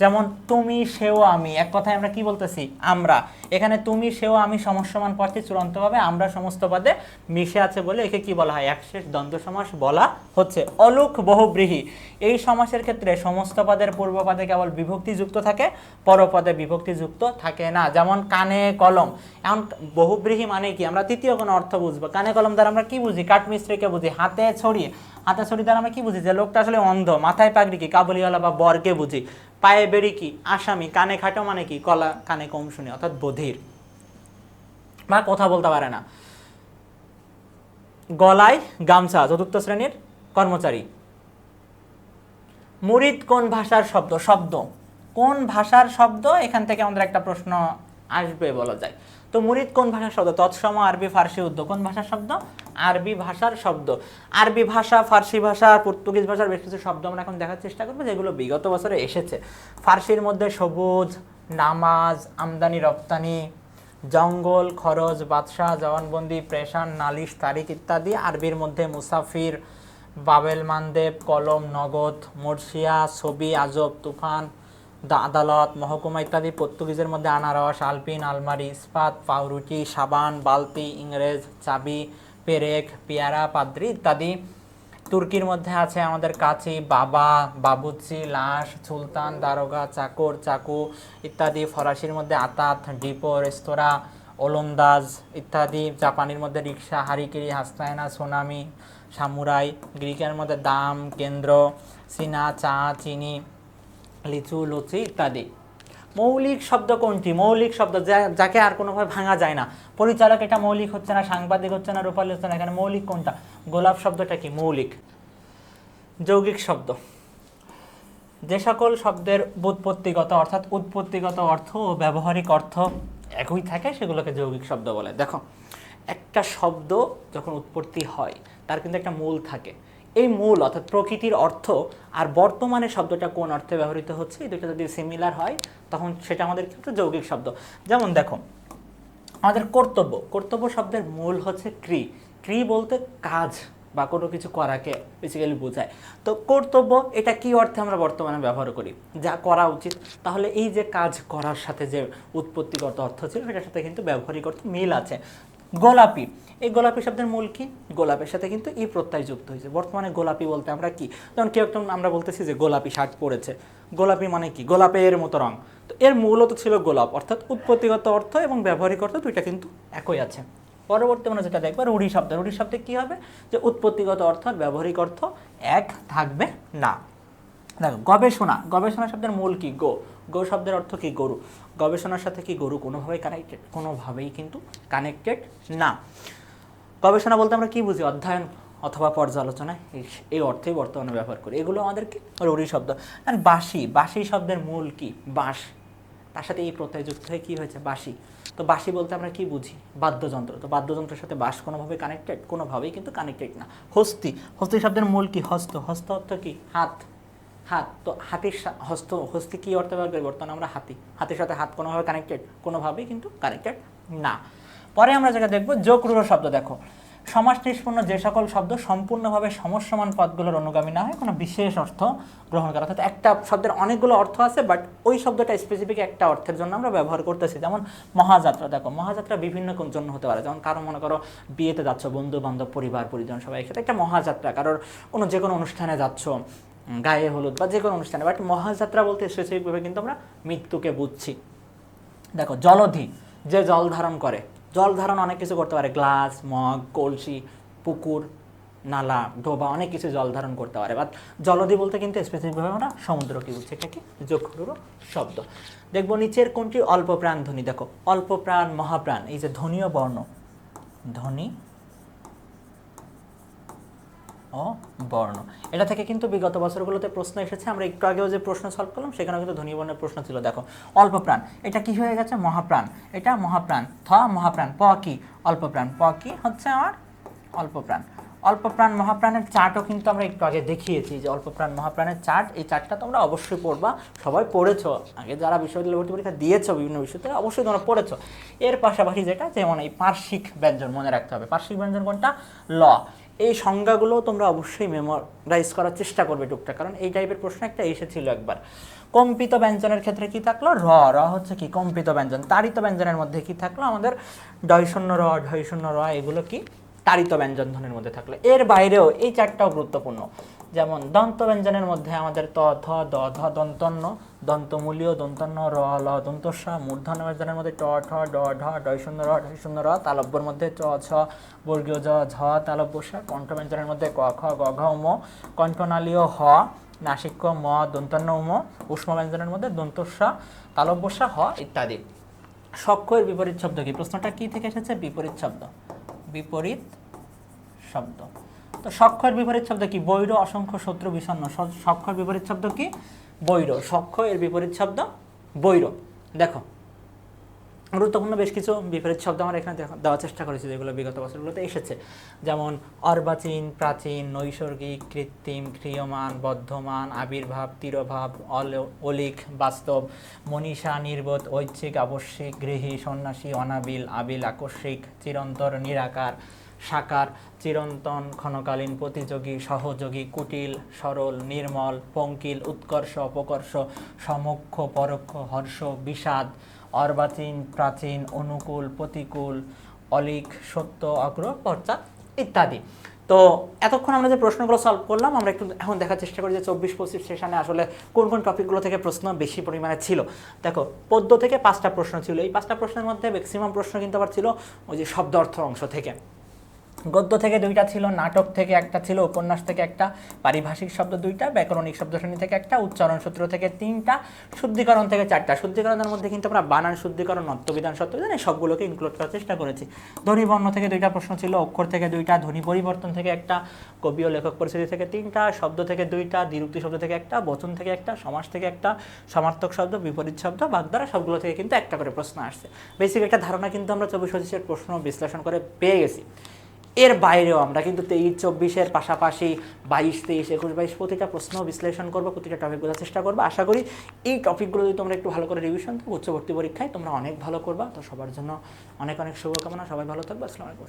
যেমন তুমি, সেও, আমি, এক কথায় আমরা কি বলতেছি? আমরা। এখানে তুমি, সেও, আমি সমস্যমান পদটি চূড়ান্তভাবে আমরা সমস্ত পদে মিশে আছে বলে একে কি বলা হয়? একশেষ দ্বন্দ্ব সমাস বলা হচ্ছে। অলোক, বহুব্রীহি, এই সমাসের ক্ষেত্রে সমস্ত পদের পূর্বপদে কেবল বিভক্তি যুক্ত থাকে, পরপদে বিভক্তি যুক্ত থাকে না। যেমন কানে কলম। এখন বহুব্রীহি মানে কি? আমরা তৃতীয় কোনো অর্থ বুঝবো। কানে কলম দ্বারা আমরা কি বুঝি? কাঠমিস্ত্রিকে বুঝি। হাতে ছড়ি, হাতে ছড়ি দ্বারা আমরা কি বুঝি? যে লোকটা আসলে অন্ধ। মাথায় পাগড়ি কি? কাবুলিওয়ালা বা বরকে বুঝি। পায়ে বেড়ি কি? আসামি। কানে খাটো মানে কি? কলা কানে কম শুনি, অর্থাৎ বধির বা কথা বলতে পারে না। গলায় গামছা, চতুর্থ শ্রেণীর কর্মচারী। মুরিদ কোন ভাষার শব্দ? শব্দ কোন ভাষার শব্দ? এখান থেকে আমাদের একটা প্রশ্ন আসবে বলা যায়। তো মুরিদ কোন ভাষার শব্দ? তৎসম, আরবি, ফার্সি, উর্দু। কোন ভাষার শব্দ? আরবি ভাষার শব্দ। আরবি ভাষা, ফার্সি ভাষা, পর্তুগিজ ভাষার বেশ কিছু শব্দ আমরা এখন দেখার চেষ্টা করবো যেগুলো বিগত বছরে এসেছে। ফার্সির মধ্যে সবুজ, নামাজ, আমদানি রপ্তানি, জঙ্গল, খরচ, বাদশাহ, জবানবন্দি, প্রেশান, নালিশ, তারিখ ইত্যাদি। আরবির মধ্যে মুসাফির, বাবেল মানদেব, কলম, নগদ, মর্সিয়া, ছবি, আজব, তুফান, আদালত, মহকুমা ইত্যাদি। পর্তুগিজের মধ্যে আনারস, আলপিন, আলমারি, ইস্পাত, পাউরুটি, সাবান, বালতি, ইংরেজ, চাবি, পেরেক, পেয়ারা, পাদ্রি ইত্যাদি। তুর্কির মধ্যে আছে আমাদের কাছি, বাবা, বাবুচি, লাশ, সুলতান, দারোগা, চাকর, চাকু ইত্যাদি। ফরাসির মধ্যে আতাত, ডিপো, রেস্তোরাঁ, ওলন্দাজ ইত্যাদি। জাপানির মধ্যে রিক্সা, হারিকিরি, হাস্তায়না, সোনামি, সামুরাই। গ্রিকের মধ্যে দাম, কেন্দ্র, চীনা, চা, চিনি, লিচু, লুচি ইত্যাদি। মৌলিক শব্দ কোনটি? মৌলিক শব্দ যাকে আর কোনোভাবে ভাঙা যায় না। পরিচালক এটা মৌলিক হচ্ছে না, সাংবাদিক হচ্ছে না, রূপালী হচ্ছে না, এখানে মৌলিক কোনটা? গোলাপ শব্দটা কি? মৌলিক। যৌগিক শব্দ, যে সকল শব্দের ব্যুৎপত্তিগত অর্থাৎ উৎপত্তিগত অর্থ ও ব্যবহারিক অর্থ একই থাকে সেগুলোকে যৌগিক শব্দ বলে। দেখো, একটা শব্দ যখন উৎপত্তি হয় তার কিন্তু একটা মূল থাকে। এই মূল অর্থাৎ প্রকৃতির অর্থ আর বর্তমানে শব্দটা কোন অর্থে ব্যবহৃত হচ্ছে এই দুটো যদি সিমিলার হয় তখন সেটা আমাদের কিন্তু যৌগিক শব্দ। যেমন দেখো, আমাদের কর্তব্য, কর্তব্য শব্দের মূল হচ্ছে ক্রি। ক্রি বলতে কাজ বা কোনো কিছু করাকে বেসিক্যালি বোঝায়। তো কর্তব্য এটা কি অর্থে আমরা বর্তমানে ব্যবহার করি, যা করা উচিত। তাহলে এই যে কাজ করার সাথে যে উৎপত্তিগত অর্থ ছিল সেটার সাথে কিন্তু ব্যবহারিক অর্থ মিল আছে। গোলাপি, এই গোলাপি শব্দের মূল কি? গোলাপের সাথে কিন্তু ই প্রত্যয় যুক্ত হয়েছে। বর্তমানে গোলাপি বলতে আমরা কি, যেমন কেউ একটা আমরা বলতেছি যে গোলাপি শার্ট পরেছে, গোলাপি মানে কি? গোলাপের মতো রং। তো এর মূলত ছিল গোলাপ, অর্থাৎ উৎপত্তিগত অর্থ এবং ব্যবহারিক অর্থ দুইটা কিন্তু একই আছে। পরবর্তী আমরা যেটা দেখবো রুঢ়ি শব্দ। রুঢ়ি শব্দে কি হবে? যে উৎপত্তিগত অর্থ আর ব্যবহারিক অর্থ এক থাকবে না। দেখো, গবেষণা, গবেষণা শব্দের মূল কি? গো। গো শব্দের অর্থ কি? গরু। গবেষণার সাথে কি গরু কোনোভাবেই কানেক্টেড? কোনোভাবেই কিন্তু কানেক্টেড না। গবেষণা বলতে আমরা কি বুঝি? অধ্যয়ন অথবা পর্যালোচনা, এই অর্থেই বর্তমানে ব্যবহার করি। এগুলো আমাদের কি? রুঢ়ি শব্দ। আর বাঁশি, বাঁশি শব্দের মূল কি? বাঁশ। তার সাথে এই প্রত্যয় যুক্ত হয়ে কি হয়েছে? বাঁশি। তো বাঁশি বলতে আমরা কি বুঝি? বাদ্যযন্ত্র। তো বাদ্যযন্ত্রের সাথে বাঁশ কোনোভাবে কানেক্টেড? কোনোভাবেই কিন্তু কানেক্টেড না। হস্তি, হস্তি শব্দের মূল কি? হস্ত। হস্ত অর্থ কি? হাত। হাত। তো হাতির হস্ত, হস্তি কি অর্থে ব্যবহার করি? বর্তমানে আমরা হাতি। হাতির সাথে হাত কোনোভাবে কানেক্টেড? কোনোভাবেই কিন্তু কানেক্টেড না। পরে আমরা যেটা দেখবো যোগরূঢ় শব্দ। দেখো, সমাস নিষ্পন্ন যে সকল শব্দ সম্পূর্ণভাবে সমসমান পদগুলোর অনুগামী না হয় কোনো বিশেষ অর্থ গ্রহণ করা। অর্থাৎ একটা শব্দের অনেকগুলো অর্থ আছে, বাট ওই শব্দটা স্পেসিফিক একটা অর্থের জন্য আমরা ব্যবহার করতেছি। যেমন মহাযাত্রা। দেখো, মহাযাত্রা বিভিন্ন জন্য হতে পারে। যেমন কারো মনে করো বিয়েতে যাচ্ছ, বন্ধু বান্ধব পরিবার পরিজন সবাই একসাথে, একটা মহাযাত্রা। কারোর যে কোনো অনুষ্ঠানে যাচ্ছ, গায়ে হলুদ বা যে কোনো অনুষ্ঠানে। বাট মহাযাত্রা বলতে স্পেসিফিকভাবে কিন্তু আমরা মৃত্যুকে বুঝছি। দেখো, জলধি, যে জল ধারণ করে। জল ধারণ অনেক কিছু করতে পারে, গ্লাস, মগ, কলসি, পুকুর, নালা, ডোবা, অনেক কিছু জল ধারণ করতে পারে। বাট জলধি বলতে কিন্তু স্পেসিফিকভাবে আমরা সমুদ্রকে বুঝছি। এটা কি? যোগরূঢ় শব্দ। দেখবো নিচের কোনটি অল্প প্রাণ ধ্বনি। দেখো, অল্প প্রাণ, মহাপ্রাণ, এই যে ধ্বনীয় বর্ণ, ধ্বনি ও বর্ণ, এটা থেকে কিন্তু বিগত বছরগুলোতে প্রশ্ন এসেছে। আমরা একটু আগেও যে প্রশ্ন সলভ করলাম সেখানেও কিন্তু ধ্বনি বর্ণের প্রশ্ন ছিল। দেখো, অল্প প্রাণ, এটা কি হয়ে গেছে? মহাপ্রাণ। এটা মহাপ্রাণ। থ মহাপ্রাণ। প কি? অল্প প্রাণ। প কি হচ্ছে আমার? অল্প প্রাণ। অল্প প্রাণ মহাপ্রাণের চার্টও কিন্তু আমরা একটু আগে দেখিয়েছি, যে অল্প প্রাণ মহাপ্রাণের চার্ট। এই চার্টটা তোমরা অবশ্যই পড়বা, সবাই পড়েছো আগে, যারা বিশ্ববিদ্যালয় ভর্তি পরীক্ষা দিয়েছো বিভিন্ন বিষয়তে অবশ্যই তোমরা পড়েছো। এর পাশাপাশি যেটা, যেমন এই পার্শ্বিক ব্যঞ্জন মনে রাখতে হবে। পার্শ্বিক ব্যঞ্জন কোনটা? ল। এই সংজ্ঞাগুলো তোমরা অবশ্যই মেমোরাইজ করার চেষ্টা করবে টুকটাক, কারণ এই টাইপের প্রশ্ন একটা এসেছিল একবার। কম্পিত ব্যঞ্জনের ক্ষেত্রে কি থাকলো? র। র হচ্ছে কি? কম্পিত ব্যঞ্জন। তাড়িত ব্যঞ্জনের মধ্যে কি থাকলো? আমাদের ঢয়শূন্য র, ঢয়শূন্য র, এগুলো কি? তাড়িত ব্যঞ্জন ধ্বনির মধ্যে থাকলো। এর বাইরেও এই চারটাও গুরুত্বপূর্ণ। যেমন দন্ত ব্যঞ্জনের মধ্যে আমাদের ত, থ, দ, ধ, দন্তন্য, দন্তমূলীয়, দন্তন্য, র, ল, দন্তস্ব। মূর্ধন্য ব্যঞ্জনের মধ্যে ট, ঠ, ড, ঢ, ঢয়শূন্য র, ঢয়শূন্য র। তালব্যর মধ্যে চ, ছ, বর্গীয় জ, ঝ, তালব্য স। কণ্ঠ ব্যঞ্জনের মধ্যে ক, খ, গ, ঘ, ম। কণ্ঠনালীয় হ, নাসিক্য ম, দন্তন্য উম। উষ্ম ব্যঞ্জনের মধ্যে দন্তস্ব, তালব্য স, হ ইত্যাদি। সক্ষের বিপরীত শব্দ কি? প্রশ্নটা কি থেকে এসেছে? বিপরীত শব্দ। বিপরীত শব্দ। তো সক্ষের বিপরীত শব্দ কি? বৈর, অসংখ্য, শত্রু, বিষণ্ণ। সক্ষের বিপরীত শব্দ কি? বৈর। সক্ষ এর বিপরীত শব্দ বৈর। দেখো, গুরুত্বপূর্ণ বেশ কিছু বিপরীত শব্দ আমরা এখানে দেওয়ার চেষ্টা করেছি, যেগুলো বিগত বছরগুলোতে এসেছে। যেমন অর্বাচীন, প্রাচীন, নৈসর্গিক, কৃত্রিম, ক্রিয়মান, বর্ধমান, আবির্ভাব, তিরোভাব, অলিক, বাস্তব, মনীষা, নির্বোধ, ঐচ্ছিক, আবশ্যিক, গৃহী, সন্ন্যাসী, অনাবিল, আবিল, আকস্মিক, চিরন্তর, নিরাকার, সাকার, চিরন্তন, ক্ষণকালীন, প্রতিযোগী, সহযোগী, কুটিল, সরল, নির্মল, পঙ্কিল, উৎকর্ষ, অপকর্ষ, সমক্ষ, পরোক্ষ, হর্ষ, বিষাদ, অর্বাচীন, প্রাচীন, অনুকূল, প্রতিকূল, অলিক, সত্য, অগ্র, পশ্চাৎ ইত্যাদি। তো এতক্ষণ আমরা যে প্রশ্নগুলো সলভ করলাম, আমরা একটু এখন দেখার চেষ্টা করি যে 24-25 সেশনে আসলে কোন কোন টপিকগুলো থেকে প্রশ্ন বেশি পরিমাণে ছিল। দেখো, পদ্য থেকে 5টা প্রশ্ন ছিল। এই 5টা প্রশ্নের মধ্যে ম্যাক্সিমাম প্রশ্ন কিন্তু আবার ছিল ওই যে শব্দ অর্থ অংশ থেকে। গদ্য থেকে 2টা ছিল, নাটক থেকে একটা ছিল, উপন্যাস থেকে একটা, পারিভাষিক শব্দ 2টা, ব্যাকরণিক শব্দশ্রেণী থেকে একটা, উচ্চারণ সূত্র থেকে 3টা, শুদ্ধিকরণ থেকে 4টা। শুদ্ধিকরণের মধ্যে কিন্তু আমরা বানান শুদ্ধিকরণ, নত্যবিধান, সত্যবিধান এই সবগুলোকে ইনক্লুড করার চেষ্টা করেছি। ধ্বনি বর্ণ থেকে 2টা প্রশ্ন ছিল, অক্ষর থেকে 2টা, ধ্বনি পরিবর্তন থেকে একটা, কবি ও লেখক পরিস্থিতি থেকে 3টা, শব্দ থেকে 2টা, দ্বিরুক্তি শব্দ থেকে একটা, বচন থেকে একটা, সমাস থেকে একটা, সমার্থক শব্দ, বিপরীত শব্দ, বাগধারা সবগুলো থেকে কিন্তু একটা করে প্রশ্ন আসছে। বেসিক একটা ধারণা কিন্তু আমরা 24-25-এর প্রশ্ন বিশ্লেষণ করে পেয়ে গেছি। এর বাইরেও আমরা কিন্তু 23-24-এর পাশাপাশি 22-23, 21-22 প্রতিটা প্রশ্ন বিশ্লেষণ করবো, প্রতিটা টপিক বোঝার চেষ্টা করবো। আশা করি এই টপিকগুলো যদি তোমরা একটু ভালো করে রিভিশন দাও, উচ্চবর্তী পরীক্ষায় তোমরা অনেক ভালো করবা। তো সবার জন্য অনেক অনেক শুভকামনা, সবাই ভালো থাকবে। আসসালামু আলাইকুম।